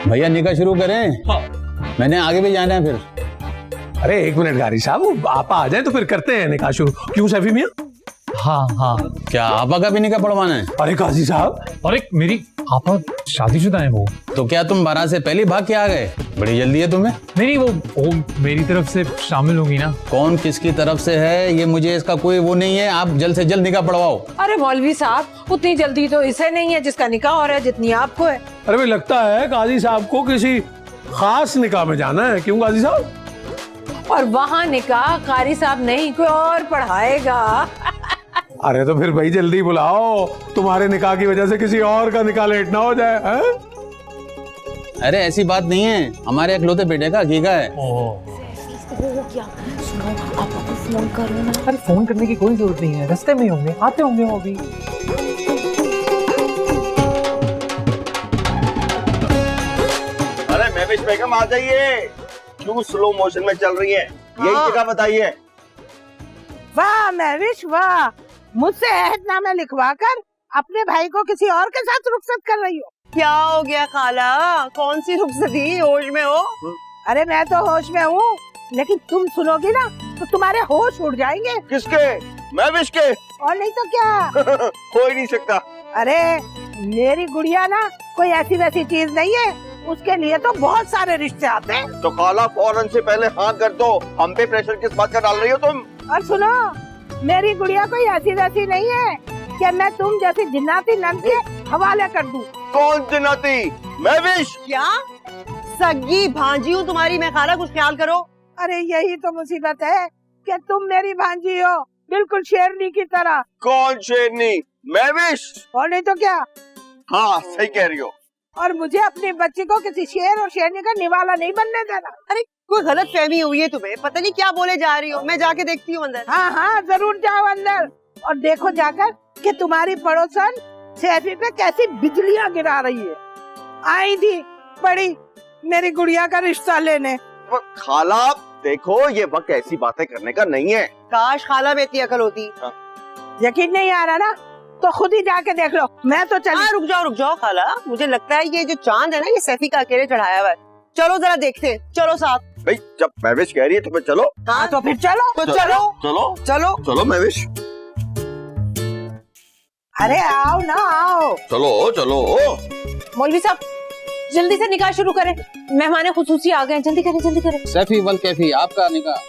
भैया निकाह शुरू करें? हाँ। मैंने आगे भी जाना है फिर। अरे एक मिनट गारी साहब, आपा आ जाए तो फिर करते हैं निकाह शुरू। क्यों सैफी मियां? हाँ हाँ। क्या आपा का भी निकाह पढ़वाना है? अरे काजी साहब, अरे मेरी आपा शादीशुदा है वो। तो क्या तुम बारात से पहले भाग के आ गए? बड़ी जल्दी है तुम्हें। नहीं वो मेरी तरफ से शामिल होंगी ना। कौन किसकी तरफ से है ये मुझे इसका कोई वो नहीं है, आप जल्द से जल्द निकाह पढ़वाओ। अरे मौलवी साहब उतनी जल्दी तो इसे नहीं है जिसका निकाह हो रहा है जितनी आपको है। अरे भाई लगता है काजी साहब को किसी खास निकाह में जाना है। क्यों काजी साहब? और वहाँ निकाह कारी साहब नहीं कोई और पढ़ाएगा। अरे तो फिर भाई जल्दी बुलाओ, तुम्हारे निकाह की वजह से किसी और का निकाह लेट ना हो जाए। हैं? अरे ऐसी बात नहीं है, हमारे इकलौते बेटे का अकीका है। अरे फोन करने की कोई जरूरत नहीं है, रास्ते में होंगे, आते होंगे वो अभी। अरे महविश बेगम आ जाइए, क्यों स्लो मोशन में चल रही है? यही जगह बताइए। वाह महविश वाह, मुझसे अहदनामा लिखवा कर अपने भाई को किसी और के साथ रुखसत कर रही हो। क्या हो गया खाला, कौन सी रुखसती, होश में हो? अरे मैं तो होश में हूँ, लेकिन तुम सुनोगी ना तो तुम्हारे होश उड़ जाएंगे। किसके? महविश के? और नहीं तो क्या। हो ही नहीं सकता। अरे मेरी गुड़िया ना कोई ऐसी वैसी चीज नहीं है, उसके लिए तो बहुत सारे रिश्ते आते हैं। तो खाला फौरन से पहले हाँ कर दो, हम पे प्रेशर किस बात का डाल रही हो तुम? और सुनो, मेरी गुड़िया कोई ऐसी वैसी नहीं है कि मैं तुम जैसी जिन्नाती नन के हवाले कर दूं। कौन जिन्नाती? महविश? क्या सगी भांजी हूँ तुम्हारी मैं खाला, कुछ ख्याल करो। अरे यही तो मुसीबत है कि तुम मेरी भांजी हो, बिल्कुल शेरनी की तरह। कौन शेरनी? महविश? और नहीं तो क्या। हाँ सही कह रही हो। और मुझे अपनी बच्ची को किसी शेर और शेरनी का निवाला नहीं बनने देना। अरे कोई गलत फहमी हुई है तुम्हें, पता नहीं क्या बोले जा रही हो, मैं जाके देखती हूँ अंदर। हाँ हाँ जरूर जाओ अंदर और देखो जाकर कि तुम्हारी पड़ोसन सैफी पे कैसी बिजलियां गिरा रही है। आई थी बड़ी मेरी गुड़िया का रिश्ता लेने। वो खाला देखो, ये वक्त ऐसी बातें करने का नहीं है। काश खाला में इतनी अकल होती। यकीन नहीं आ रहा ना तो खुद ही जाके देख लो, मैं तो चली। रुक जाओ खाला, मुझे लगता है ये जो चांद है ना ये सैफी का अकेले चढ़ाया हुआ है। चलो जरा देखते हैं, चलो साथ। भाई जब महविश कह रही है तो फिर चलो। हाँ तो फिर चलो। तो चलो चलो चलो चलो महविश, अरे आओ ना आओ। चलो चलो। मौलवी साहब जल्दी से निकाह शुरू करें, मेहमान खुसूसी आ गए, जल्दी करें जल्दी करें। सैफी वल कैफी आपका निकाह।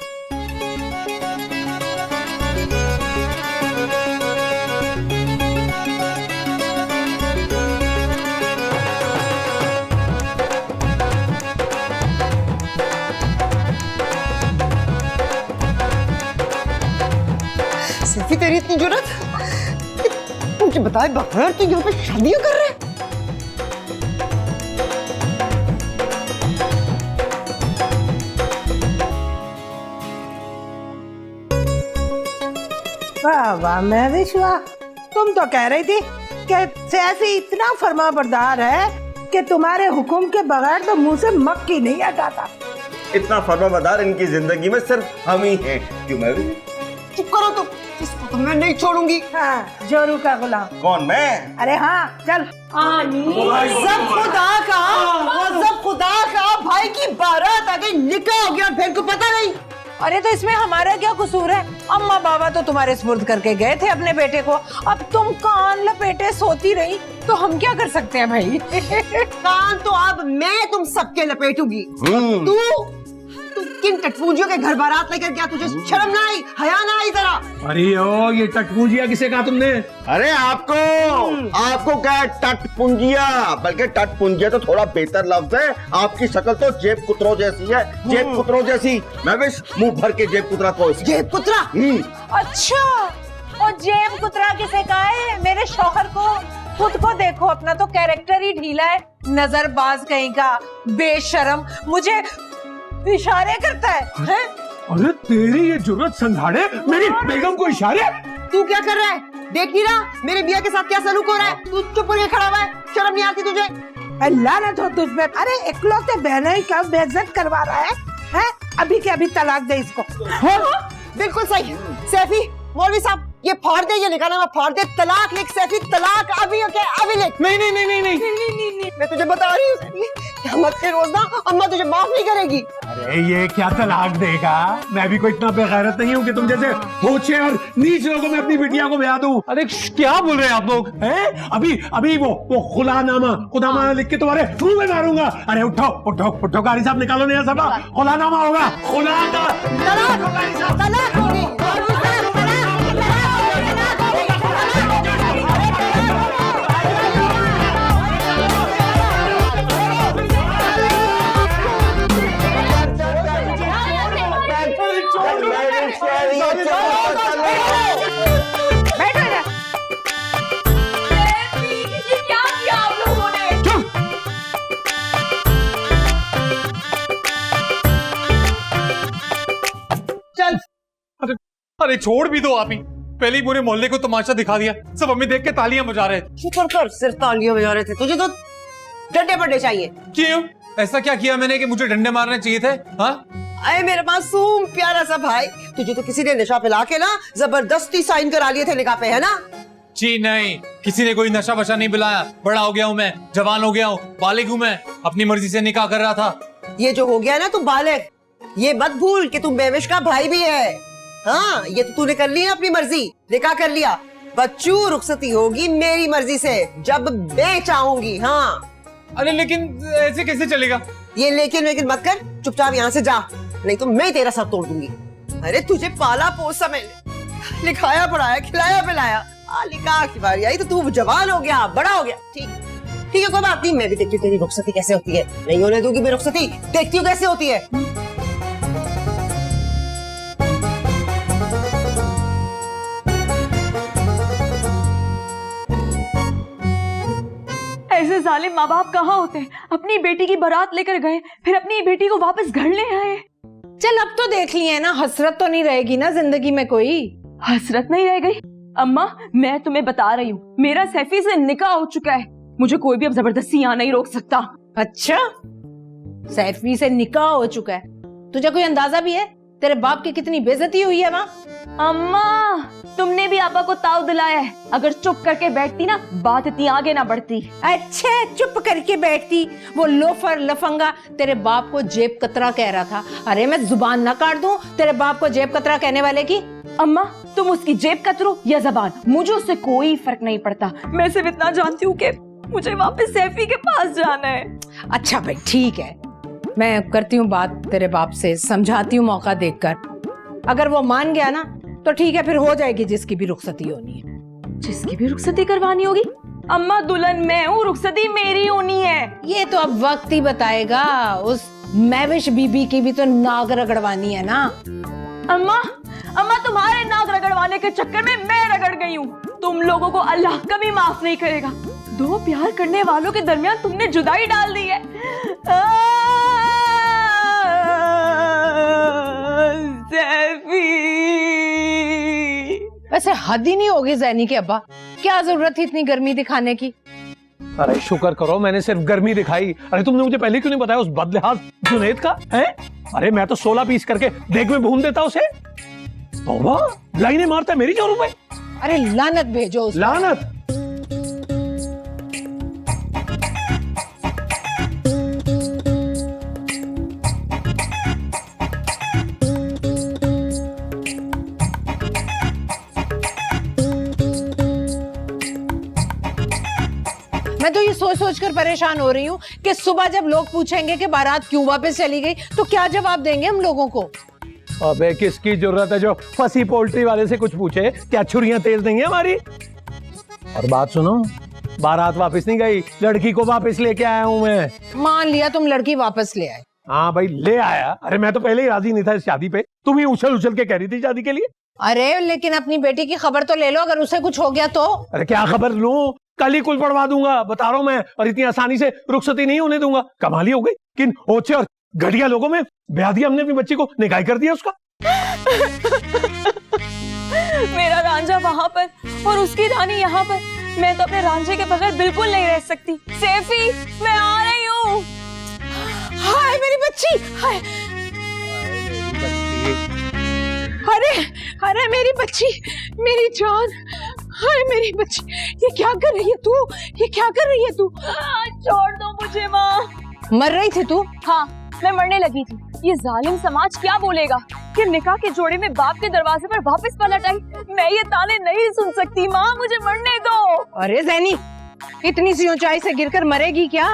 सैफी तेरी इतनी जुर्रत, मुझे बताए बगैर तो यहाँ पे शादियां कर रहे हैं। वाह वाह महविश वाह, तुम तो कह रही थी कि सैफी इतना फरमा बरदार है कि तुम्हारे हुक्म के बगैर तो मुंह से मक्खी नहीं हटाता। इतना फर्माबरदार इनकी जिंदगी में सिर्फ हम ही हैं। क्यों महविश? चुप करो तुम, इसको मैं नहीं छोड़ूंगी। हाँ, जोरू का गुलाम। कौन मैं? अरे हाँ, चल। सब खुदा का भाई की बारात आ गई, निकाह हो गया, बहन को पता नहीं। अरे तो इसमें हमारा क्या कसूर है? अम्मा बाबा तो तुम्हारे सुपुर्द करके गए थे अपने बेटे को, अब तुम कान लपेटे सोती रही तो हम क्या कर सकते हैं भाई? कान तो अब मैं तुम सबके लपेटूंगी। तू किन टटपूंजियों के घर बारात लेकर गया, तुझे शर्म ना आई, हया ना आई जरा? अरे ओ, ये टटपूंजिया किसे कहा तुमने? अरे आपको क्या है टटपुंजिया? बल्कि टटपुंजिया तो थोड़ा बेहतर लफ्ज है। आपकी शक्ल तो जेब कुतरों जैसी है, जेब कुतरों जैसी। मैं भी मुंह भर के जेब कुतरा को। जेब कुतरा? अच्छा, और जेब कुतरा किसे कहा है? मेरे शौहर को। खुद को देखो, अपना तो कैरेक्टर ही ढीला है, नजरबाज कहीं का, बेशरम, मुझे इशारे करता है? अरे तेरी ये जुर्रत संघाड़े मेरी बेगम को इशारे? तू क्या कर रहा है? देख नहीं रहा मेरे बिया के साथ क्या सलूक हो रहा है? तू चुप करके खड़ा हुआ है, शर्म नहीं आती तुझे? लानत हो तुझ पे। अरे इकलौते बहनोई का बेइज्जत करवा रहा है, हैं? अभी के अभी तलाक दे इसको। बिल्कुल सही। सैफी, मौलवी साहब, ये फाड़ दे, ये निकाला मैं फाड़ दे। तलाक लिख सैफी, तलाक अभी ओके, अभी लिख। नहीं नहीं नहीं नहीं नहीं, मैं तुझे बता रही हूँ क़यामत के रोज ना अम्मा तुझे माफ नहीं करेगी। अरे ये क्या तलाक देगा? मैं भी कोई इतना बेगैरत नहीं हूँ कि तुम जैसे भूचे और नीच लोगों में अपनी बिटिया को ब्याह दूं। अरे क्या बोल रहे हैं आप लोग? हैं? अभी वो खुदानामा लिख के तुम्हारे मुंह में मारूंगा। अरे उठो उठो उठो, कारी साहब निकालो नया सबा। खुलानामा होगा, तलाक होगी। अरे छोड़ भी दो आप ही। पहले ही पूरे मोहल्ले को तमाशा दिखा दिया, सब हमें देख के तालियां बजा रहे थे। शुक्र कर, सिर्फ तालियां बजा रहे थे। तुझे तो डंडे पड़ने चाहिए। क्यों? ऐसा क्या किया मैंने कि मुझे डंडे मारने चाहिए थे? हाँ, अरे मेरे मासूम प्यारा सा भाई, तुझे तो किसी ने नशा पिला के ना जबरदस्ती साइन करा लिए थे निकाह पे, है ना? जी नहीं, किसी ने कोई नशा वशा नहीं पिलाया। बड़ा हो गया हूँ मैं, जवान हो गया हूँ, बालिग हूँ मैं, अपनी मर्जी से निकाह कर रहा था। ये जो हो गया ना तू बालिग, ये मत भूल कि तू बेविश का भाई भी है। हाँ, ये तो तूने कर लिया अपनी मर्जी, निकाह कर लिया। बच्चू रुखसती होगी मेरी मर्जी से, जब मैं चाहूंगी। हाँ। अरे लेकिन ऐसे कैसे चलेगा? ये लेकिन मत कर, चुपचाप यहाँ से जा, नहीं तो मैं तेरा सर तोड़ दूंगी। अरे तुझे पाला पोसा मैंने, लिखाया पढ़ाया, खिलाया पिलाया, निकाह की बारी आई तो तू जवान हो गया, बड़ा हो गया। ठीक है, कोई बात नहीं, मैं भी देखती हूँ तेरी रुखसती कैसे होती है। नहीं होने दूंगी मैं रुखसती, देखती हूँ कैसे होती है। ऐसे जालिम माँ बाप कहाँ होते हैं? अपनी बेटी की बारात लेकर गए, फिर अपनी बेटी को वापस घर ले आए। चल अब तो देख लिए ना, हसरत तो नहीं रहेगी ना जिंदगी में? कोई हसरत नहीं रह गई। अम्मा, मैं तुम्हें बता रही हूँ, मेरा सैफी से निकाह हो चुका है, मुझे कोई भी अब जबरदस्ती यहाँ नहीं रोक सकता। अच्छा, सैफी से निकाह हो चुका है, तुझे कोई अंदाजा भी है तेरे बाप की कितनी बेइज्जती हुई है वहाँ? अम्मा, तुमने भी आपा को ताव दिलाया है, अगर चुप करके बैठती ना बात इतनी आगे ना बढ़ती। अच्छा, चुप करके बैठती? वो लोफर लफंगा तेरे बाप को जेब कतरा कह रहा था। अरे मैं जुबान ना काट दूं तेरे बाप को जेब कतरा कहने वाले की? अम्मा, तुम उसकी जेब कतरो या जबान, मुझे उससे कोई फर्क नहीं पड़ता। मैं सिर्फ इतना जानती हूँ कि मुझे वापस सैफी के पास जाना है। अच्छा भाई ठीक है, मैं करती हूँ बात तेरे बाप से, समझाती हूँ मौका देखकर। अगर वो मान गया ना तो ठीक है, फिर हो जाएगी जिसकी भी रुखसती होनी है। जिसकी भी रुखसती करवानी होगी? अम्मा, दुल्हन मैं हूँ, रुखसती मेरी होनी है। ये तो अब वक्त ही बताएगा, उस मैविश बीबी की भी तो नाक रगड़वानी है ना। अम्मा, तुम्हारे नाक रगड़वाने के चक्कर में मैं रगड़ गई हूँ। तुम लोगों को अल्लाह कभी माफ नहीं करेगा। दो प्यार करने वालों के दरमियान तुमने जुदाई डाल दी है। वैसे हद ही नहीं होगी जैनी के अब्बा, क्या जरूरत थी इतनी गर्मी दिखाने की? अरे शुक्र करो मैंने सिर्फ गर्मी दिखाई। अरे तुमने मुझे पहले क्यों नहीं बताया उस बदलिहाज जुनैद का? है? अरे मैं तो 16 पीस करके देग में भून देता उसे। तौबा, लाइनें मारता है मेरी जोरों पे। अरे लानत भेजो उसको। लानत? मैं तो ये सोच सोच कर परेशान हो रही हूँ कि सुबह जब लोग पूछेंगे कि बारात क्यों वापस चली गई तो क्या जवाब देंगे हम लोगों को। अबे किसकी जरूरत है जो फंसी पोल्ट्री वाले से कुछ पूछे? क्या छुरियां तेज नहीं है हमारी? और बात सुनो, बारात वापस नहीं गई, लड़की को वापस लेके आया हूं मैं। मान लिया तुम लड़की वापस ले आए। हाँ भाई ले आया। अरे मैं तो पहले ही राजी नहीं था इस शादी पे, तुम ही उछल उछल के कह रही थी शादी के लिए। अरे लेकिन अपनी बेटी की खबर तो ले लो, अगर उसे कुछ हो गया तो। अरे क्या खबर लूं, कल ही कुल पढ़वा दूंगा, बता रहा हूं मैं, और इतनी आसानी से रुखसती नहीं होने दूंगा। कमाल ही हो गई, किन ओछे और घटिया लोगों में ब्याह दिया हमने अपनी बच्ची को, निकाह कर दिया उसका। मेरा रांझा वहाँ पर और उसकी रानी यहाँ पर। मैं तो अपने रांझे के बगैर बिल्कुल नहीं रह सकती। सैफी, मैं आ रही हूँ। हाय मेरी बच्ची, हाय। अरे अरे मेरी बच्ची, मेरी जान, हाय मेरी बच्ची, ये क्या कर रही है तू? ये क्या कर रही है तू? छोड़ दो मुझे माँ। मर रही थी तू? हाँ, मैं मरने लगी थी। ये जालिम समाज क्या बोलेगा कि निकाह के जोड़े में बाप के दरवाजे पर वापस पलट आई। मैं ये ताने नहीं सुन सकती माँ, मुझे मरने दो। अरे जैनी, इतनी सी ऊंचाई से गिरकर मरेगी क्या?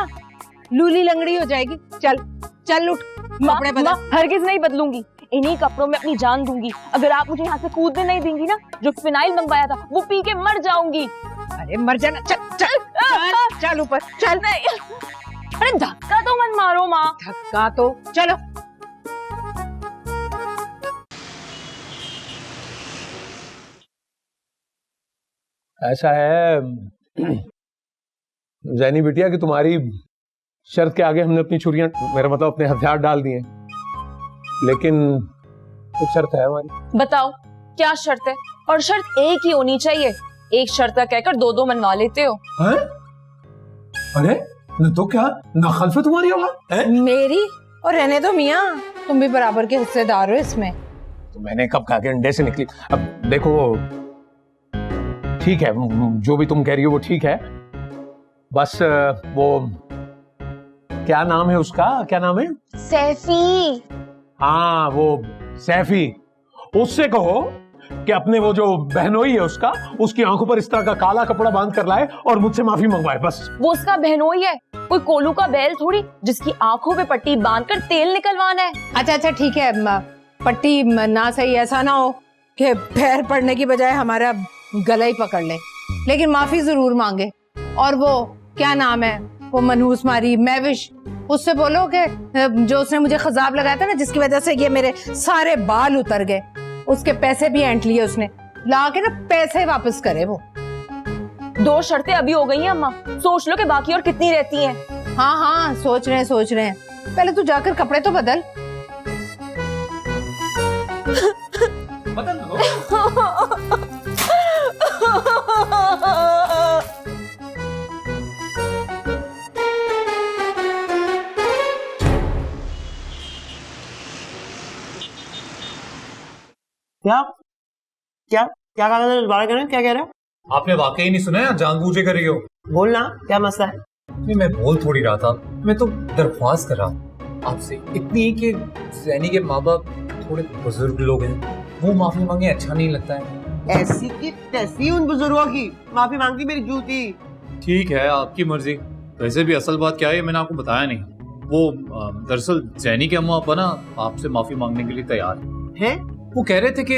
लूली लंगड़ी हो जाएगी। चल चल उठ, कपड़े बदल। हरगिज नहीं बदलूंगी, इन्हीं कपड़ों में अपनी जान दूंगी। अगर आप मुझे यहाँ से कूदने नहीं देंगी ना, जो फिनाइल मंगवाया था वो पी के मर जाऊंगी। अरे मर जाना। चल चल चल, चल ऊपर चल। नहीं, अरे धक्का तो मत मारो माँ। धक्का तो चलो। ऐसा है जैनी बिटिया कि तुम्हारी शर्त के आगे हमने अपनी छुरियां, मेरा मतलब अपने हथियार डाल दिए, लेकिन एक शर्त है हमारी। बताओ क्या शर्त है? और शर्त एक ही होनी चाहिए। एक शर्त कहकर दो दो मनवा लेते हो। हैं? अरे न तो क्या नाखलफे तुम्हारी होगा? मेरी? और रहने दो मियाँ, तुम भी बराबर के हिस्सेदार हो इसमें। तो मैंने कब कहा कि अंडे से निकली? अब देखो ठीक है, जो भी तुम कह रही हो वो ठीक है, बस वो क्या नाम है उसका, क्या नाम है? सैफी। हाँ वो सैफी, उससे कहो कि अपने वो जो बहनोई है उसका, उसकी आंखों पर इस तरह का काला कपड़ा बांध कर लाए और मुझसे माफी मंगवाए बस। वो उसका बहनोई है, कोई कोलू का बैल थोड़ी जिसकी आंखों पे पट्टी बांधकर तेल निकलवाना है। अच्छा अच्छा ठीक है, पट्टी ना सही, ऐसा ना हो कि पैर पड़ने की बजाय हमारा गला ही पकड़ ले, लेकिन माफी जरूर मांगे। और वो क्या नाम है, वो मनहूस मारी महविश, उससे बोलो कि जो उसने मुझे खजाब लगाया था ना, जिसकी वजह से ये मेरे सारे बाल उतर गए, उसके पैसे भी ऐंठ लिए उसने, ला के ना पैसे वापस करे वो। दो शर्तें अभी हो गई हैं अम्मा, सोच लो कि बाकी और कितनी रहती हैं। हाँ हाँ सोच रहे हैं। पहले तू जाकर कपड़े तो बदल। बदल लो। क्या क्या क्या कहा था? दोबारा करें, क्या कह रहे हो? आपने वाकई नहीं सुना है? जानबूझ के कर रही हो। बोलना क्या मसला है? नहीं, मैं बोल थोड़ी रहा था, मैं तो दरख्वास्त कर रहा था आपसे, इतनी कि सैनी के माँ बाप थोड़े बुजुर्ग लोग हैं, वो माफी मांगे अच्छा नहीं लगता है। ऐसी की तैसी उन बुजुर्गों की माफी मांगती मेरी जूती। ठीक है आपकी मर्जी। वैसे भी असल बात क्या है मैंने आपको बताया नहीं। वो दरअसल सैनी के अम्मा अपा ना आपसे माफी मांगने के लिए तैयार है। वो कह रहे थे कि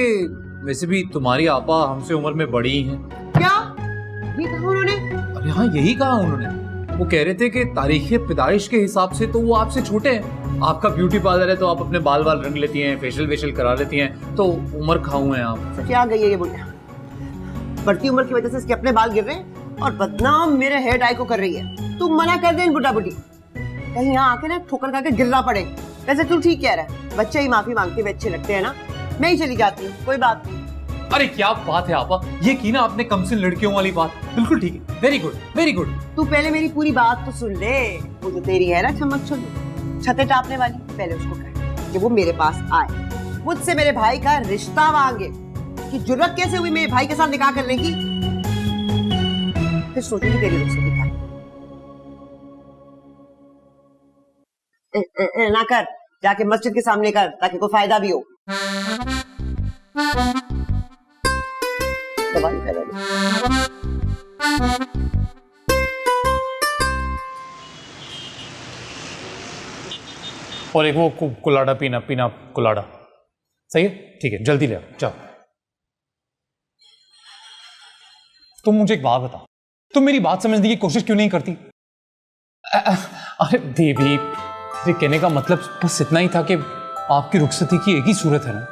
वैसे भी तुम्हारी आपा हमसे उम्र में बड़ी हैं। क्या ये कहा उन्होंने? अरे हाँ यही कहा उन्होंने। वो कह रहे थे कि तारीख़ पैदाइश के हिसाब से तो वो आपसे छोटे हैं। आपका ब्यूटी पार्लर है तो आप अपने बाल रंग लेती हैं, फेशियल वेशियल करा लेती हैं, तो उम्र खाऊ हैं आप। क्या गई है ये बोलिए? बढ़ती उम्र की वजह से इसके अपने बाल गिर रहे हैं और बदनाम मेरे हेयर डाई को कर रही है। तुम मना कर दे इन बुढ़ा बुढ़ी, कहीं यहाँ आके ना ठोकर खा के गिरना पड़े। वैसे तू ठीक कह रहा है, बच्चे ही माफी मांगते हुए अच्छे लगते हैं ना। मैं ही चली जाती हूँ, कोई बात नहीं। अरे क्या बात है आपा, ये की ना आपने कमसिन लड़कियों वाली बात। बिल्कुल ठीक है, वेरी गुड वेरी गुड। तू पहले मेरी पूरी बात तो सुन ले। वो जो तेरी है ना चमक छते टापने वाली, पहले उसको कह कि वो मेरे पास आए, मुझसे मेरे भाई का रिश्ता मांगे की जरूरत कैसे हुई मेरे भाई के साथ निकाह करने की? फिर सोचूंगी तेरी रुखसती का। ना कर, जाके मस्जिद के सामने कर ताकि कोई फायदा भी हो। सवाल कर रहे और एक वो कुलाड़ा पीना कुलाड़ा। सही है, ठीक है, जल्दी ले आओ, जाओ। तुम मुझे एक बात बताओ, तुम मेरी बात समझने की कोशिश क्यों नहीं करती? अरे बेबी, तेरे कहने का मतलब बस इतना ही था कि आपकी रुखसती की एक ही सूरत है ना,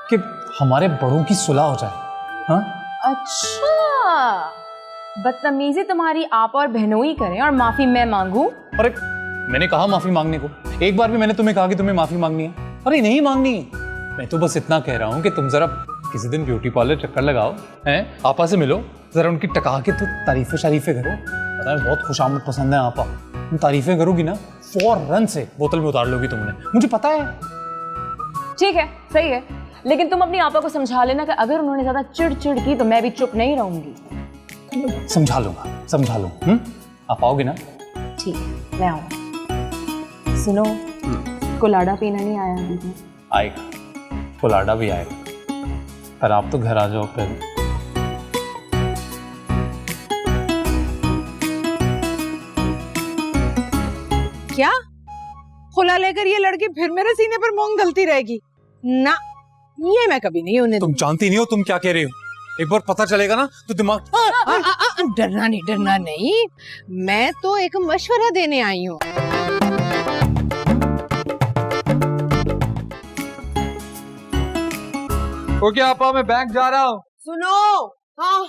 कि हमारे बड़ों की सुलह हो जाए। हाँ, अच्छा, बदतमीजी तुम्हारी आप और बहनों ही करें और माफी मैं मांगू? अरे मैंने कहा माफी मांगने को? एक बार भी मैंने तुम्हें कहा कि तुम्हें माफी मांगनी है? अरे नहीं मांगनी। मैं तो बस इतना कह रहा हूं कि तुम जरा किसी दिन ब्यूटी पार्लर चक्कर लगाओ, हैं, आपा से मिलो, जरा उनकी टका के तो तारीफें शरीफें करो। पता है बहुत खुशामद पसंद है आपा, तुम तारीफें करोगी ना फौरन से बोतल में उतार लोगी तुमने, मुझे पता है। ठीक है, सही है, लेकिन तुम अपनी आपा को समझा लेना कि अगर उन्होंने ज्यादा चिड़ की तो मैं भी चुप नहीं रहूंगी। समझा लूंगा। आप आओगे ना? ठीक है, मैं आऊंगा। सुनो, कुलाड़ा पीना नहीं आया अभी भी? आएगा, कुलाड़ा भी आएगा, पर आप तो घर आ जाओ फिर। क्या खुला लेकर ये लड़की फिर मेरे सीने पर मोंग गलती रहेगी? ना, ये मैं कभी नहीं होने तुम जानती नहीं हो तुम क्या कह रही हो। एक बार पता चलेगा ना तो दिमाग। डरना नहीं, मैं तो एक मशवरा देने आई हूँ। ओके आपा, मैं बैंक जा रहा हूँ। सुनो, हाँ,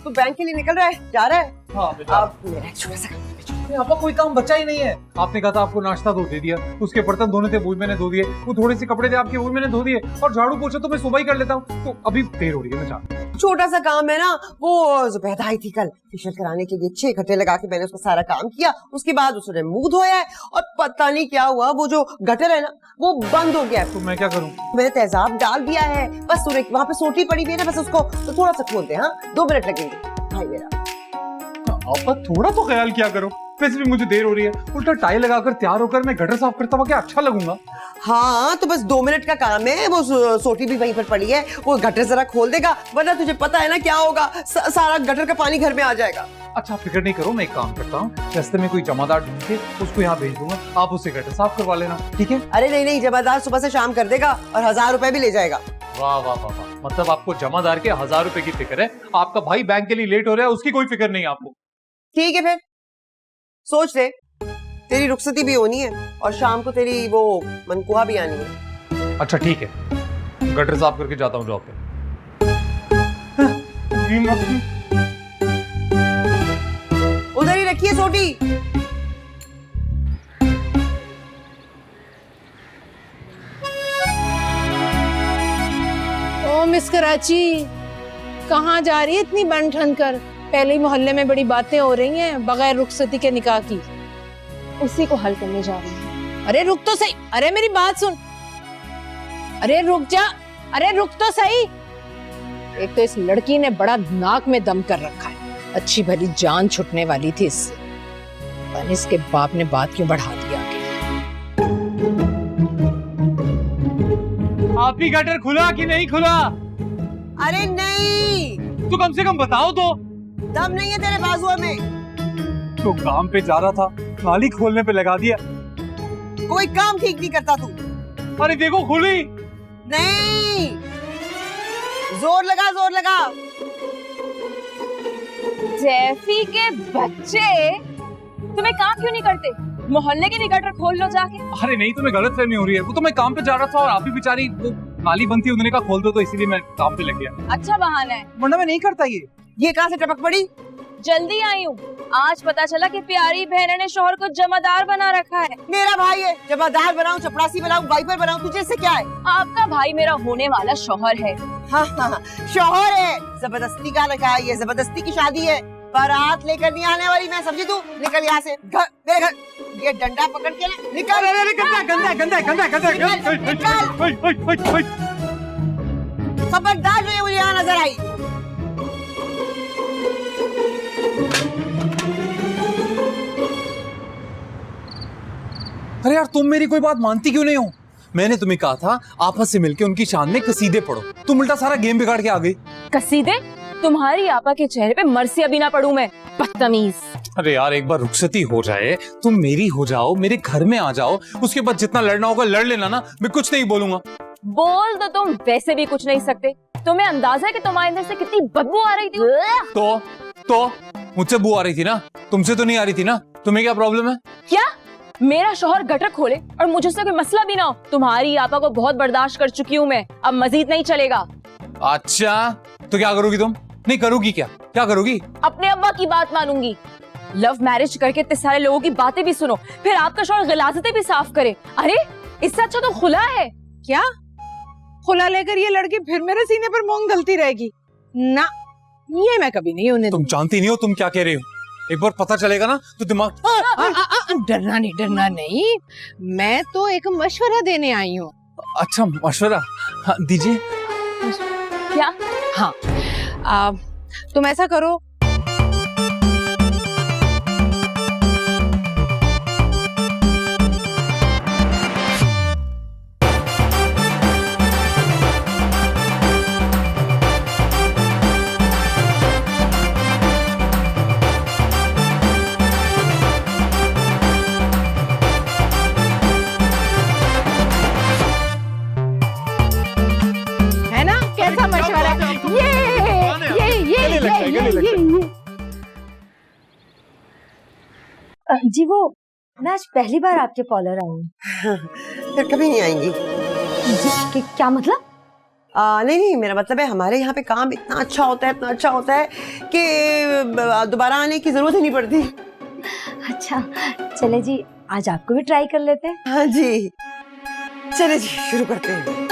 तू बैंक के लिए निकल रहा है, जा रहा है? हाँ बेटा। अब मेरा एक छोटा सा काम है। आपका कोई काम बचा ही नहीं है। आपने कहा था आपको नाश्ता तो दे दिया, उसके बर्तन धोने थे वो भी मैंने धो दिए, वो थोड़े से कपड़े थे आपके वो भी मैंने धो दिए, और झाड़ू पोछा तो मैं सुबह ही कर लेता हूँ। तो अभी देर हो रही है, मैं चाहता हूँ। छोटा सा काम है ना, वो जुबैदा आई थी कल फेशियल कराने के लिए, 6 घंटे लगा के मैंने उसका सारा काम किया। उसके बाद उसने मुंह धोया है और पता नहीं क्या हुआ, वो जो गटर है ना वो बंद हो गया है। तो मैं क्या करूँ? मैंने तेजाब डाल दिया है, बस वहाँ पे सोटी पड़ी हुई है ना, बस उसको तो थोड़ा सा खोल दे। हाँ, 2 मिनट लगेंगे भाई मेरा। आपा थोड़ा तो ख्याल किया करो, वैसे भी मुझे देर हो रही है। उल्टा टाई लगाकर तैयार होकर मैं गटर साफ करता हुआ क्या अच्छा लगूंगा? हाँ, तो बस 2 मिनट का काम है, वो सोटी भी वहीं पर पड़ी है, वो गटर जरा खोल देगा, वरना तुझे पता है ना क्या होगा, सारा गटर का पानी घर में आ जाएगा। अच्छा फिक्र नहीं करो, मैं एक काम करता हूँ, रास्ते में कोई जमादार ढूंढ के उसको यहाँ भेज दूंगा, आप उससे गटर साफ करवा लेना, ठीक है? अरे नहीं, जमादार सुबह से शाम कर देगा और 1000 रुपए भी ले जाएगा। वाह वाह वाह वाह, मतलब आपको जमादार के 1000 रुपए की फिक्र है। आपका भाई बैंक के लिए लेट हो रहा है, उसकी कोई फिक्र नहीं आपको। ठीक है, फिर सोच ले, तेरी रुखसती भी होनी है और शाम को तेरी वो मनकुहा भी आनी है। अच्छा ठीक है, गटर साफ करके जाता हूँ जॉब पे। उधर ही रखिए सोटी। ओ मिस कराची, कहाँ जा रही है इतनी बन ठन कर? पहले ही मोहल्ले में बड़ी बातें हो रही हैं बगैर रुखसती के निकाह की। उसी को हल करने जा रही हूँ। अरे रुक तो सही, अरे मेरी बात सुन, अरे रुक जा, अरे रुक तो सही। एक तो इस लड़की ने बड़ा नाक में दम कर रखा है, अच्छी भली जान छुटने वाली थी इससे, पर इसके बाप ने बात क्यों बढ़ा दिया? आप ही गटर खुला कि नहीं खुला? अरे नहीं, तो कम से कम बताओ तो। दम नहीं है तेरे बाजुओं में। तो काम पे जा रहा था, नाली खोलने पे लगा दिया। कोई काम ठीक नहीं करता तू। अरे देखो खुली। नहीं, जोर लगा, जोर लगा। जैफी के बच्चे, तुम्हें काम क्यों नहीं करते? मोहल्ले के भी गटर खोल लो जाके। अरे नहीं, तुम्हें गलत फहमी हो रही है, वो तो मैं काम पे जा रहा था और आप ही बेचारी वो नाली बनती है, उन्होंने कहा खोल दो, तो इसीलिए मैं काम पे लग गया। अच्छा बहाना है, वरना मैं नहीं करता ये कहाँ से टपक पड़ी? जल्दी आई हूँ, आज पता चला कि प्यारी बहन ने शोहर को जमादार बना रखा है। मेरा भाई है, जमादार बनाऊं, चपरासी बनाऊं, वाइपर बनाऊं, तुझे इससे क्या है? आपका भाई मेरा होने वाला शोहर है। हाँ, शोहर है, जबरदस्ती का रखा है, ये जबरदस्ती की शादी है, बारात लेकर नहीं आने वाली मैं, समझी तू? निकल यहाँ से, मेरे घर, ये डंडा पकड़ के ना निकल। गंदा गंदा गंदा गंदा गंदा। खबरदार जो ये मुझे यहाँ नजर आई। अरे यार तुम मेरी कोई बात मानती क्यों नहीं हो? मैंने तुम्हें कहा था आपस से मिलके उनकी शान में कसीदे पढ़ो, तुम उल्टा सारा गेम बिगाड़ के आ गई। कसीदे? तुम्हारी आपा के चेहरे पे मरसिया भी ना पढ़ूं मैं, बदतमीज। अरे यार एक बार रुखसती हो जाए, तुम मेरी हो जाओ, मेरे घर में आ जाओ, उसके बाद जितना लड़ना होगा लड़ लेना ना, मैं कुछ नहीं बोलूंगा। बोल तो तुम वैसे भी कुछ नहीं सकते। तुम्हें अंदाजा है कि तुम्हारे अंदर से कितनी बदबू आ रही थी? तो मुझसे बू आ रही थी ना, तुमसे तो नहीं आ रही थी ना। तुम्हें क्या प्रॉब्लम है? क्या मेरा शौहर गटर खोले और मुझे उससे कोई मसला भी ना हो? तुम्हारी आपा को बहुत बर्दाश्त कर चुकी हूँ मैं, अब मजीद नहीं चलेगा। अच्छा तो क्या करोगी तुम? नहीं करोगी क्या करोगी? अपने अब्बा की बात मानूंगी। लव मैरिज करके इतने सारे लोगों की बातें भी सुनो, फिर आपका शौहर गलाजतें भी साफ करे। अरे इससे अच्छा तो खुला है। क्या खुला लेकर ये लड़की फिर मेरे सीने पर मोंग गलती रहेगी? ना, ये मैं कभी नहीं होने तुम जानती नहीं हो तुम क्या कह रही हो। एक बार पता चलेगा ना तो दिमाग। डरना नहीं, मैं तो एक मशवरा देने आई हूँ। अच्छा मशवरा, हाँ, दीजिए। क्या? हाँ, तुम ऐसा करो, है ना? कैसा मशवरा? जी वो मैं आज पहली बार आपके पार्लर आई हूँ। फिर कभी नहीं आएंगी। क्या मतलब? नहीं मेरा मतलब है हमारे यहाँ पे काम इतना अच्छा होता है कि दोबारा आने की जरूरत ही नहीं पड़ती। अच्छा चले जी, आज आपको भी ट्राई कर लेते हैं। हाँ जी चले जी शुरू करते हैं।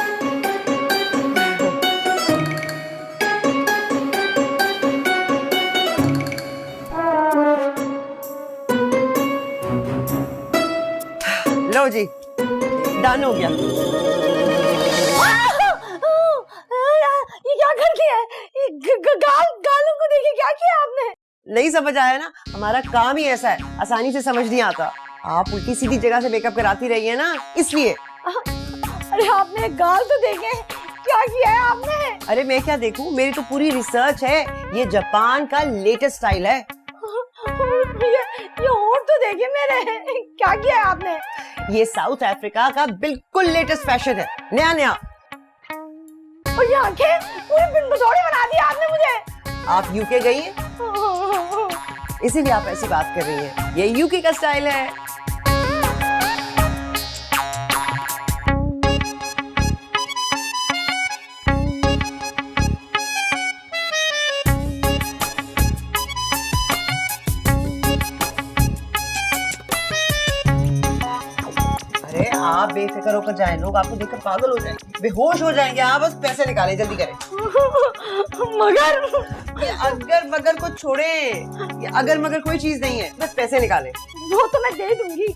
लो जी डन हो गया। ये क्या कर दिया है? गालों को देखिए, क्या किया आपने? नहीं समझ आया ना, हमारा काम ही ऐसा है, आसानी से समझ नहीं आता। आप उल्टी सीधी जगह से मेकअप कराती रही है ना, इसलिए। अरे आपने गाल तो देखे, क्या किया है आपने? अरे मैं क्या देखूं, मेरी तो पूरी रिसर्च है। ये जापान का लेटेस्ट स्टाइल है। ये होठ तो देखिए मेरे, क्या किया है आपने? ये साउथ अफ्रीका का बिल्कुल लेटेस्ट फैशन है, नया। और ये आंखें पूरी बिन बदौड़ी बना दी आपने मुझे। आप यूके गई हैं, इसीलिए आप ऐसी बात कर रही हैं। ये यूके का स्टाइल है। अरे आप बेफिक्र होकर जाएं, लोग आपको देखकर पागल हो जाएंगे, बेहोश हो जाएंगे। आप बस पैसे निकालें, जल्दी करें। अगर मगर को छोड़े, अगर मगर कोई चीज नहीं है, बस पैसे निकालें। वो तो मैं दे दूंगी,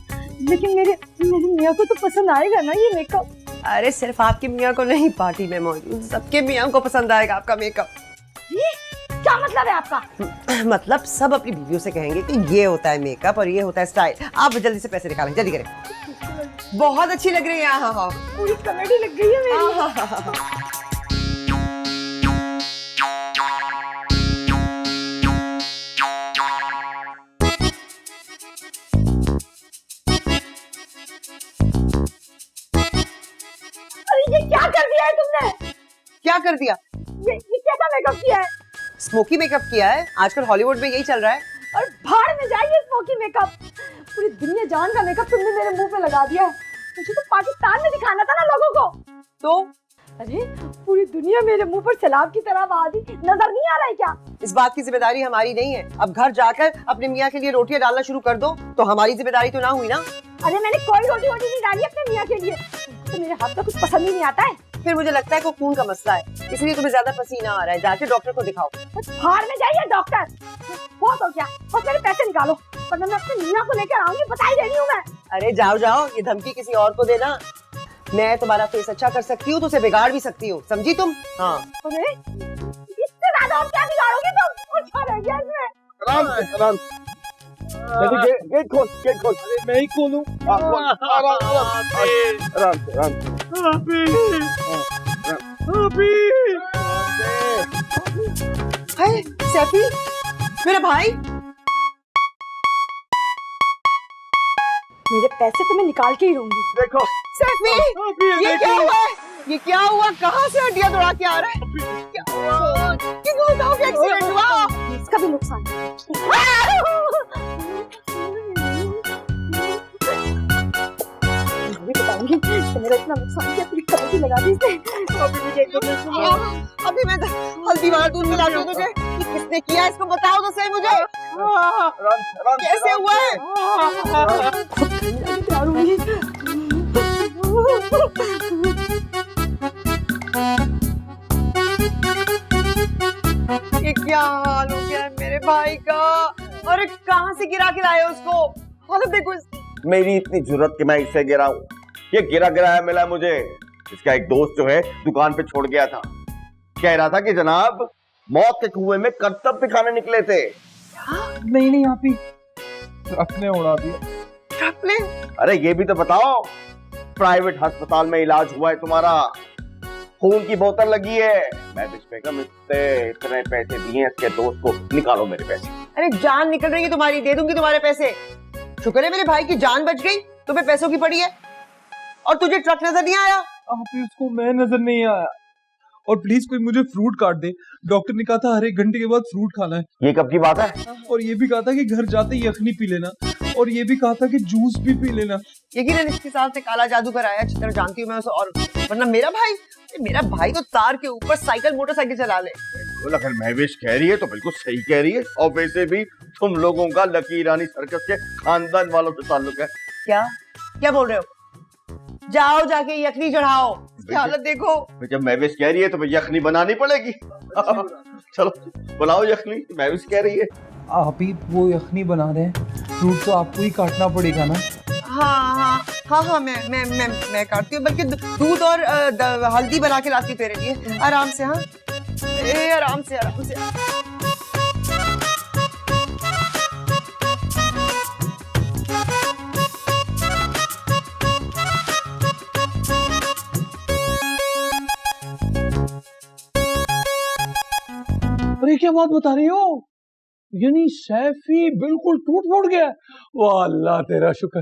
लेकिन मेरे मियाँ को तो पसंद आएगा ना ये मेकअप? अरे सिर्फ आपके मियाँ को नहीं, पार्टी में मौजूद सबके मियाँ को पसंद आएगा आपका मेकअप। क्या मतलब है आपका? मतलब सब अपनी बीवियों से कहेंगे कि ये होता है मेकअप और ये होता है स्टाइल। आप जल्दी से पैसे निकालें, जल्दी करें। बहुत अच्छी लग रही है। हाँ पूरी कॉमेडी लग गई है मेरी। अरे ये क्या कर दिया है तुमने? क्या कर दिया? ये कैसा मेकअप किया है? स्मोकी मेकअप किया है, आजकल हॉलीवुड में यही चल रहा है। और भाड़ में जाइए स्मोकी मेकअप। पूरी दुनिया जान का मेकअप तुमने मेरे मुंह पे लगा दिया है। मुझे तो पाकिस्तान में दिखाना था ना लोगों को। तो अरे पूरी दुनिया मेरे मुंह पर सैलाब की तरह आ रही, नजर नहीं आ रहा है क्या? इस बात की जिम्मेदारी हमारी नहीं है। अब घर जाकर अपने मियाँ के लिए रोटियां डालना शुरू कर दो, तो हमारी जिम्मेदारी तो ना हुई ना। अरे मैंने कोई रोटी नहीं डाली अपने मियाँ के लिए, तो मेरे हाथ का कुछ पसंद ही नहीं आता है। फिर मुझे लगता है को खून का मसला है, इसलिए तुम्हें ज्यादा पसीना आ रहा है। जाके डॉक्टर को दिखाओ। भाड़ में जाइए डॉक्टर। बहुत हो गया, बस मेरे पैसे निकालो, वरना मैं अपने मियाँ को लेकर आऊंगी, बता ही रही हूँ मैं। अरे जाओ, ये धमकी किसी और को देना। मैं तुम्हारा फेस अच्छा कर सकती हूँ तो उसे बिगाड़ भी सकती हूँ, समझी तुम? हाँ। अरे इससे ज्यादा और क्या बिगाड़ोगे तुम? कुछ रह गया इसमें। आराम गेट खोल अरे मैं ही खोलूं। आराम हाय सैफी, मेरा भाई। मेरे पैसे तो मैं निकाल के ही रहूंगी। देखो सैफी, ये क्या हुआ है? ये क्या हुआ? कहाँ से हड्डियां दौड़ा के आ रहा है? क्या हुआ? क्यों बताओ कि एक्सीडेंट हुआ? इसका भी नुकसान है। अभी बताऊंगी तो मेरा इतना नुकसान किया, पूरी कमर की लगा दी इसने। अभी मैं हल्दी वाला दूध मिलाती हूँ तुझे। ये किसने किया इसको बताओ तो सही मुझे। कैसे हुआ है? ये क्या हाल हो गया है मेरे भाई का? अरे कहाँ से गिरा के लाए उसको? हालत देखो इसकी। मेरी इतनी जरूरत कि मैं इससे गिरा हूँ? ये गिराया मिला मुझे। इसका एक दोस्त जो है दुकान पे छोड़ गया था, कह रहा था कि जनाब मौत के कुएं में करतब दिखाने निकले थे। नहीं आप ही ट्रक ने उड़ा दिया। ट्रक ने? अरे ये भी तो बताओ, प्राइवेट अस्पताल में इलाज हुआ है तुम्हारा, खून की बोतल लगी है। मैं बेगम इतने पैसे दिए इसके दोस्त को, निकालो मेरे पैसे। अरे जान निकल रही है तुम्हारी, दे दूंगी तुम्हारे पैसे। शुक्र है मेरे भाई की जान बच गई, तुम्हें पैसों की पड़ी है। और तुझे ट्रक नजर नहीं आया? आप ही उसको मैं नजर नहीं आया। और प्लीज कोई मुझे फ्रूट काट दे, डॉक्टर ने कहा था हर 1 घंटे के बाद फ्रूट खाना है। ये कब की बात है? और ये भी कहा था कि घर जाते ही यखनी पी लेना, और ये भी कहा था कि जूस भी पी लेना। यकीनन इसके साथ से काला जादू कराया, अच्छी तरह जानती हूँ मैं उसे। और वरना मेरा भाई तो तार के ऊपर साइकिल मोटरसाइकिल चला ले। अगर महवेश कह रही है तो बिल्कुल सही कह रही है। और वैसे भी तुम लोगों का लकी रानी सर्कस के खानदान वालों से ताल्लुक है। क्या क्या बोल रहे हो? जाओ जाके यखनी चढ़ाओ। इसकी हालत देखो। जब महवेश कह रही है तो भाई यखनी बनानी पड़ेगी। चलो बुलाओ यखनी, महवेश कह रही है। आप ही वो यखनी बना रहे हैं, फ्रूट तो आपको ही काटना पड़ेगा ना। हाँ मैं काटती हूँ, बल्कि दूध और हल्दी बना के लाती हूँ तेरे लिए। आराम से। हाँ आराम से। अरे क्या बात बता रही हो? यानी सैफी बिल्कुल टूट फूट गया? वाह अल्लाह तेरा शुक्र,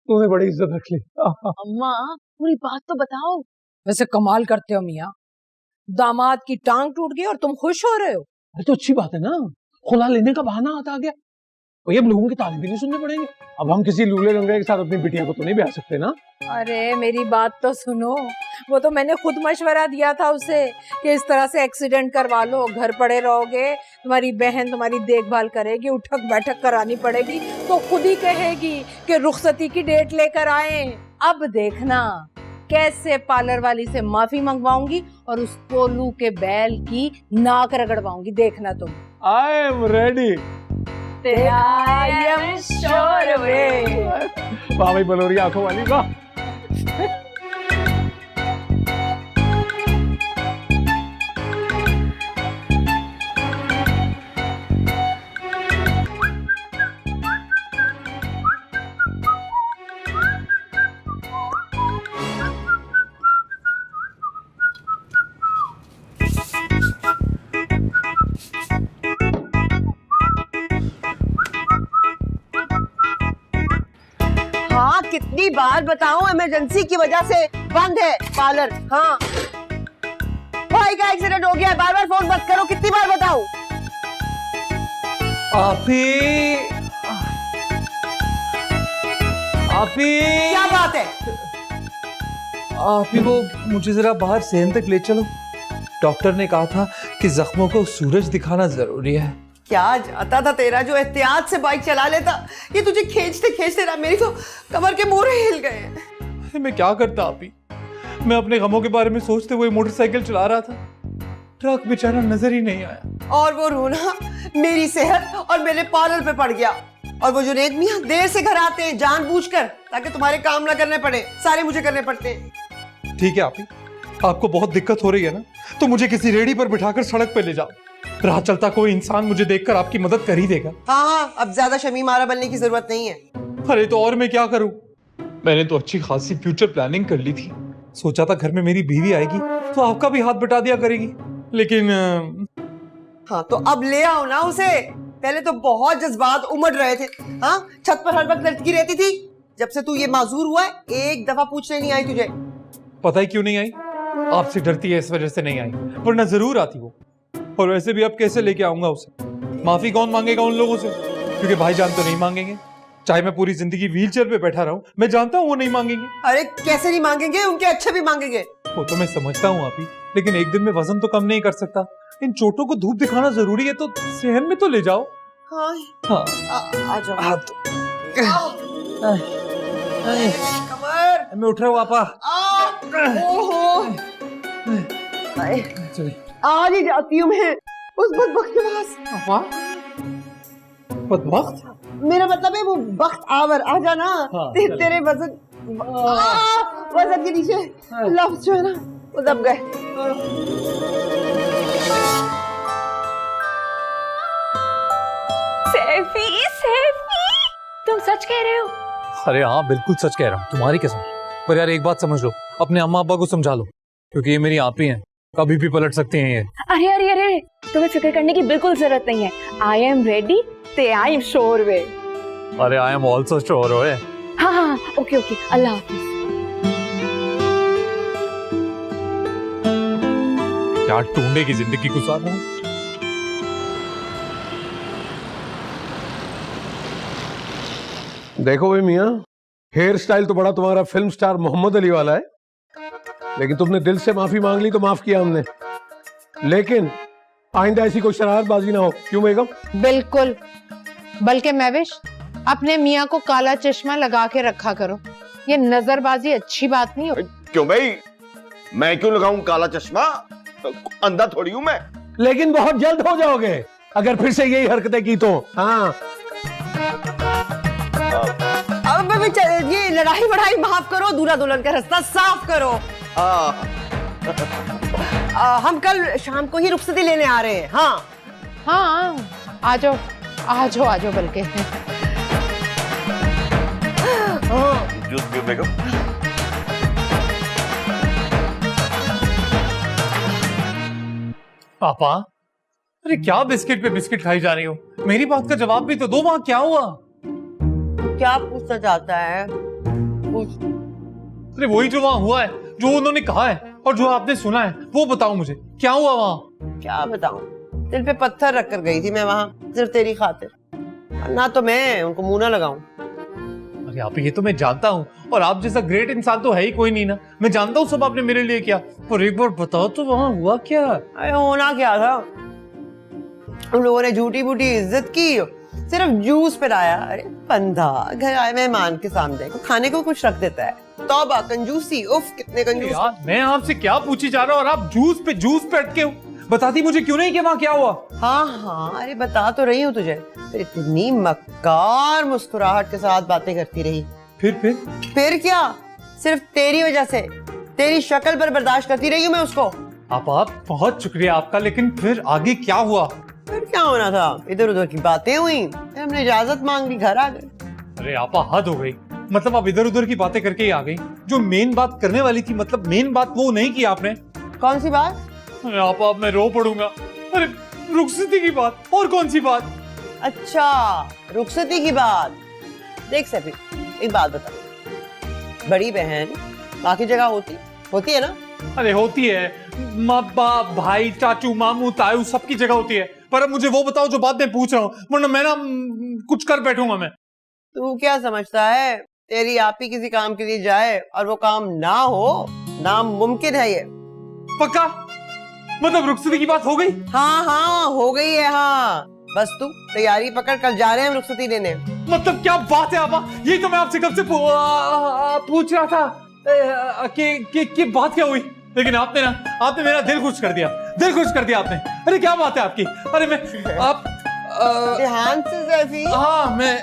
तूने बड़ी इज्जत रख ली। अम्मा पूरी बात तो बताओ। वैसे कमाल करते हो मियाँ, दामाद की टांग टूट गई और तुम खुश हो रहे हो। अरे तो अच्छी बात है ना, खुला लेने का बहाना आता आ गया। और ये अब लोगों की तारीफ भी नहीं सुनने पड़ेंगे। अब हम किसी लूले लंगड़े के साथ अपनी बिटिया को तो नहीं ब्याह सकते ना। अरे मेरी बात तो सुनो, वो तो मैंने खुद मशवरा दिया था उसे कि इस तरह से एक्सीडेंट करवा लो, घर पड़े रहोगे, तुम्हारी बहन तुम्हारी देखभाल करेगी, उठक बैठक करानी पड़ेगी तो खुद ही कहेगी कि रुखसती की डेट लेकर आए। अब देखना कैसे पार्लर वाली से माफी मंगवाऊंगी और उस कोलू के बैल की नाक रगड़वाऊंगी, देखना तुम। I am ready. वाह भाई बलोरी आंखों वाली, वाह। हाँ कितनी बार बताऊं, इमरजेंसी की वजह से बंद है पार्लर। हाँ भाई का एक्सीडेंट हो गया है, बार बार फोन मत करो। कितनी बार बताऊं? आप ही क्या बात है? आप ही वो मुझे जरा बाहर सेहन तक ले चलो। डॉक्टर ने कहा था कि जख्मों को सूरज दिखाना जरूरी है। क्या जाता था तेरा जो एहतियात से बाइक चला लेता, ये तुझे खींचते खींचते ना मेरी तो कमर के मोरे हिल गए। मैं क्या करता आप ही, मैं अपने गमों के बारे में सोचते हुए मोटरसाइकिल चला रहा था, ट्रक बेचारा नजर ही नहीं आया। और वो रोना मेरी सेहत और मेरे पार्लर पे पड़ गया। और वो जुनैद मियां देर से घर आते हैं जानबूझकर, ताकि तुम्हारे काम ना करने पड़े, सारे मुझे करने पड़ते हैं। ठीक है आप ही, आपको बहुत दिक्कत हो रही है ना, तो मुझे किसी रेडी पर बिठाकर सड़क पे ले जाओ। राह चलता कोई इंसान मुझे देखकर आपकी मदद कर ही देगा। हाँ हाँ, अब ज्यादा शमी मारा बनने की जरूरत नहीं है। अरे तो और मैं क्या करूं? मैंने तो अच्छी खासी फ्यूचर प्लानिंग कर ली थी। सोचा था घर में मेरी बीवी आएगी तो आपका भी हाथ बटा दिया करेगी, लेकिन हाँ तो अब ले आओ ना उसे। पहले तो बहुत जज्बात उमड़ रहे थे। हाँ, छत पर हर वक्त लटकी रहती थी। जब से तू ये माजूर हुआ है, एक दफा पूछने नहीं आई तुझे। पता ही क्यों नहीं आई? आपसे डरती है इस वजह से नहीं आई, वरना जरूर आती वो। और वैसे भी अब कैसे लेके आऊंगा उसे? माफी कौन मांगेगा उन लोगों से? क्योंकि भाईजान तो नहीं मांगेंगे। चाहे मैं पूरी जिंदगी व्हीलचेयर पे बैठा रहूं, मैं जानता हूं वो नहीं मांगेंगे। अरे कैसे नहीं मांगेंगे, उनके अच्छे भी मांगेंगे। वो तो मैं समझता हूँ आप ही, लेकिन एक दिन में वजन तो कम नहीं कर सकता। इन चोटों को धूप दिखाना जरूरी है, तो सहन में तो ले जाओ। हाँ, हाँ आ जाओ। कमर, मैं उठ रहा हूँ आपा। ओहो, आज ही जाती हूँ मैं उस बदबख्त के पास। आपा बदबख्त? मेरा मतलब है वो वक्त आवर आ जाना। चलो। तेरे वजन वजन के नीचे लफ्ज जो है ना वो दब गए। सैफी, सैफी, तुम सच कह रहे हो? अरे हाँ बिल्कुल सच कह रहा हूँ, तुम्हारी कसम। पर यार एक बात समझ लो, अपने अम्मा अब्बा को समझा लो, क्योंकि ये मेरी आप ही हैं, कभी भी पलट सकते हैं ये। अरे अरे अरे, तुम्हें फिक्र करने की बिल्कुल जरूरत नहीं है। आई एम रेडी, ते आई एम श्योर वे। अरे आई एम ऑल्सो श्योर हो। हाँ हाँ, ओके ओके, अल्लाह हाफिज। क्या टूंडे की जिंदगी गुजार रहा हूँ। देखो भाई मियाँ, हेयर स्टाइल तो बड़ा तुम्हारा फिल्म स्टार मोहम्मद अली वाला है, लेकिन तुमने दिल से माफी मांग ली तो माफ किया हमने। लेकिन आइंदा ऐसी कोई शरारतबाजी ना हो, क्यों बेगम? बिल्कुल, बल्कि महविश अपने मियाँ को काला चश्मा लगा के रखा करो। ये नजरबाजी अच्छी बात नहीं हो। क्यों भाई, मैं क्यों लगाऊं काला चश्मा? अंधा थोड़ी हूं मैं। लेकिन बहुत जल्द हो जाओगे अगर फिर से यही हरकतें की तो। हाँ, अब ये लड़ाई बढ़ाई माफ करो, दूल्हा दुल्हन का रास्ता साफ करो। हम कल शाम को ही रुखसती लेने आ रहे हैं। हाँ हाँ, आ जाओ आ जाओ आ जाओ। बल्कि जूस पियो बेगम। पापा, अरे क्या बिस्किट पे बिस्किट खाई जा रही हो? मेरी बात का जवाब भी तो दो, वहां क्या हुआ? क्या पूछना चाहता है? पूछ। अरे वही जो वहां हुआ है, जो उन्होंने कहा है और जो आपने सुना है, वो बताओ मुझे, क्या हुआ वहां? क्या बताऊं, दिल पे पत्थर रख कर गई थी मैं वहां, सिर्फ तेरी खातिर। ना तो मैं उनको मुंह ना लगाऊं। अरे आप, ये तो मैं जानता हूँ, और आप जैसा ग्रेट इंसान तो है ही कोई नहीं ना। मैं जानता हूँ सब आपने मेरे लिए किया, पर एक बार बताओ तो वहां हुआ क्या? अरे होना क्या था, उन लोगों ने झूठी बूटी इज्जत की, सिर्फ जूस पिलाया। अरे बंदा घर आए मेहमान के सामने खाने को कुछ रख देता है। तौबा, कंजूसी, उफ कितने कंजूस। यार मैं आपसे क्या पूछी जा रहा हूँ और आप जूस पे अटके हो। बताती मुझे क्यों नहीं कि वहां क्या हुआ? हाँ हाँ, अरे बता तो रही हूँ तुझे। फिर इतनी मक्कार मुस्कुराहट के साथ बातें करती रही। फिर क्या, सिर्फ तेरी वजह से, तेरी शक्ल पर बर्दाश्त करती रही हूँ मैं उसको। आप बहुत शुक्रिया आपका, लेकिन फिर आगे क्या हुआ? फिर क्या होना था, इधर उधर की बातें हुई, फिर हमने इजाजत मांग ली, घर आ गए। अरे आपा हद हो गई, मतलब आप इधर उधर की बातें करके ही आ गई। जो मेन बात करने वाली थी, मतलब मेन बात वो नहीं की आपने। कौन सी बात? अरे आपा, मैं रो पड़ूंगा। अरे रुखसती की बात। और कौन सी बात? अच्छा, रुखसती की बात। देख सैफी, एक बात बता, बड़ी बहन बाकी जगह होती है ना? अरे होती है, माँ बाप भाई चाचू मामू ताऊ सबकी जगह होती है, पर अब मुझे वो बताओ जो बात मैं पूछ रहा हूँ, वरना मैं ना कुछ कर बैठूंगा मैं। तू क्या समझता है, तेरी आप ही किसी काम के लिए जाए और वो काम ना हो, नामुमकिन है ये। पक्का? मतलब रुखसती की बात हो गई? हाँ हाँ हो गई है। हाँ बस तू तैयारी पकड़, कल जा रहे हैं हम रुखसती लेने। मतलब क्या बात है आपा, यही तो मैं आपसे कब से पूछ रहा था कि बात क्या हुई। लेकिन आपने मेरा दिल खुश कर दिया आपने। अरे क्या बात है आपकी? अरे मैं आप ध्यान से सैफी। हाँ मैं,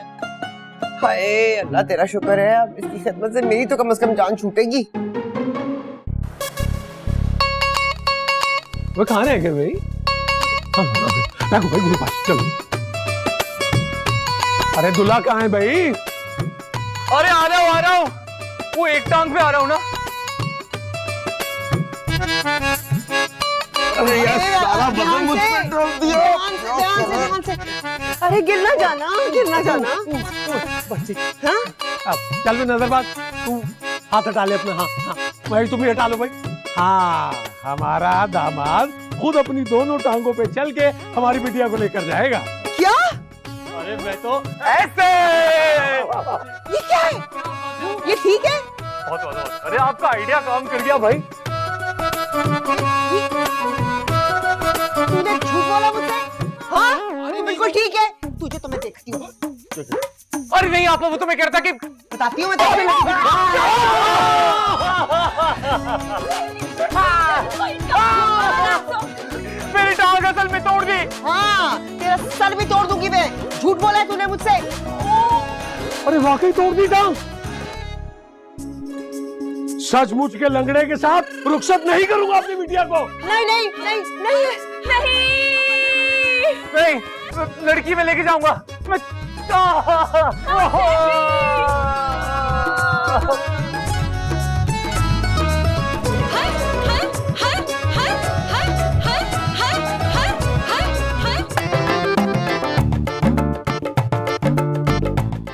हाय अल्लाह तेरा शुक्र है, अब इसकी खिदमत से मेरी तो कम से कम जान छूटेगी। वो कहाँ रह गए भाई? हाँ, मैं भाई मेरे पास चलो। अरे दूल्हा कहाँ है भाई? अरे आ रहा हूँ वो एक टांग पे आ रहा हूँ ना। अरे यार सारा वजन मुझ पे डाल दिया। ध्यान से। अरे गिरना जाना हाँ? चल मैं नजरबाज, तू हाथ हटा ले अपना। हाँ हाँ भाई तुम भी हटा लो भाई। हाँ हमारा दामाद खुद अपनी दोनों टांगों पे चल के हमारी बिटिया को लेकर जाएगा। क्या? अरे मैं तो ऐसे। ये क्या है? ये ठीक है? बहुत। अरे आपका आइडिया काम कर गया भाई। तूने झूठ बोला मुझसे? हाँ बिल्कुल ठीक है। तुझे तो मैं देखती हूँ। अरे नहीं आपा, वो तो मैं कह रहा था कि बताती हूँ मैं मेरी टांग असल में तोड़ दी। हाँ तेरा सर भी तोड़ दूंगी मैं। झूठ बोला है तूने मुझसे। अरे वाकई तोड़ दी टांग। सचमुच के लंगड़े के साथ रुखसत नहीं करूंगा अपनी बिटिया को। नहीं लड़की में लेके जाऊंगा मैं।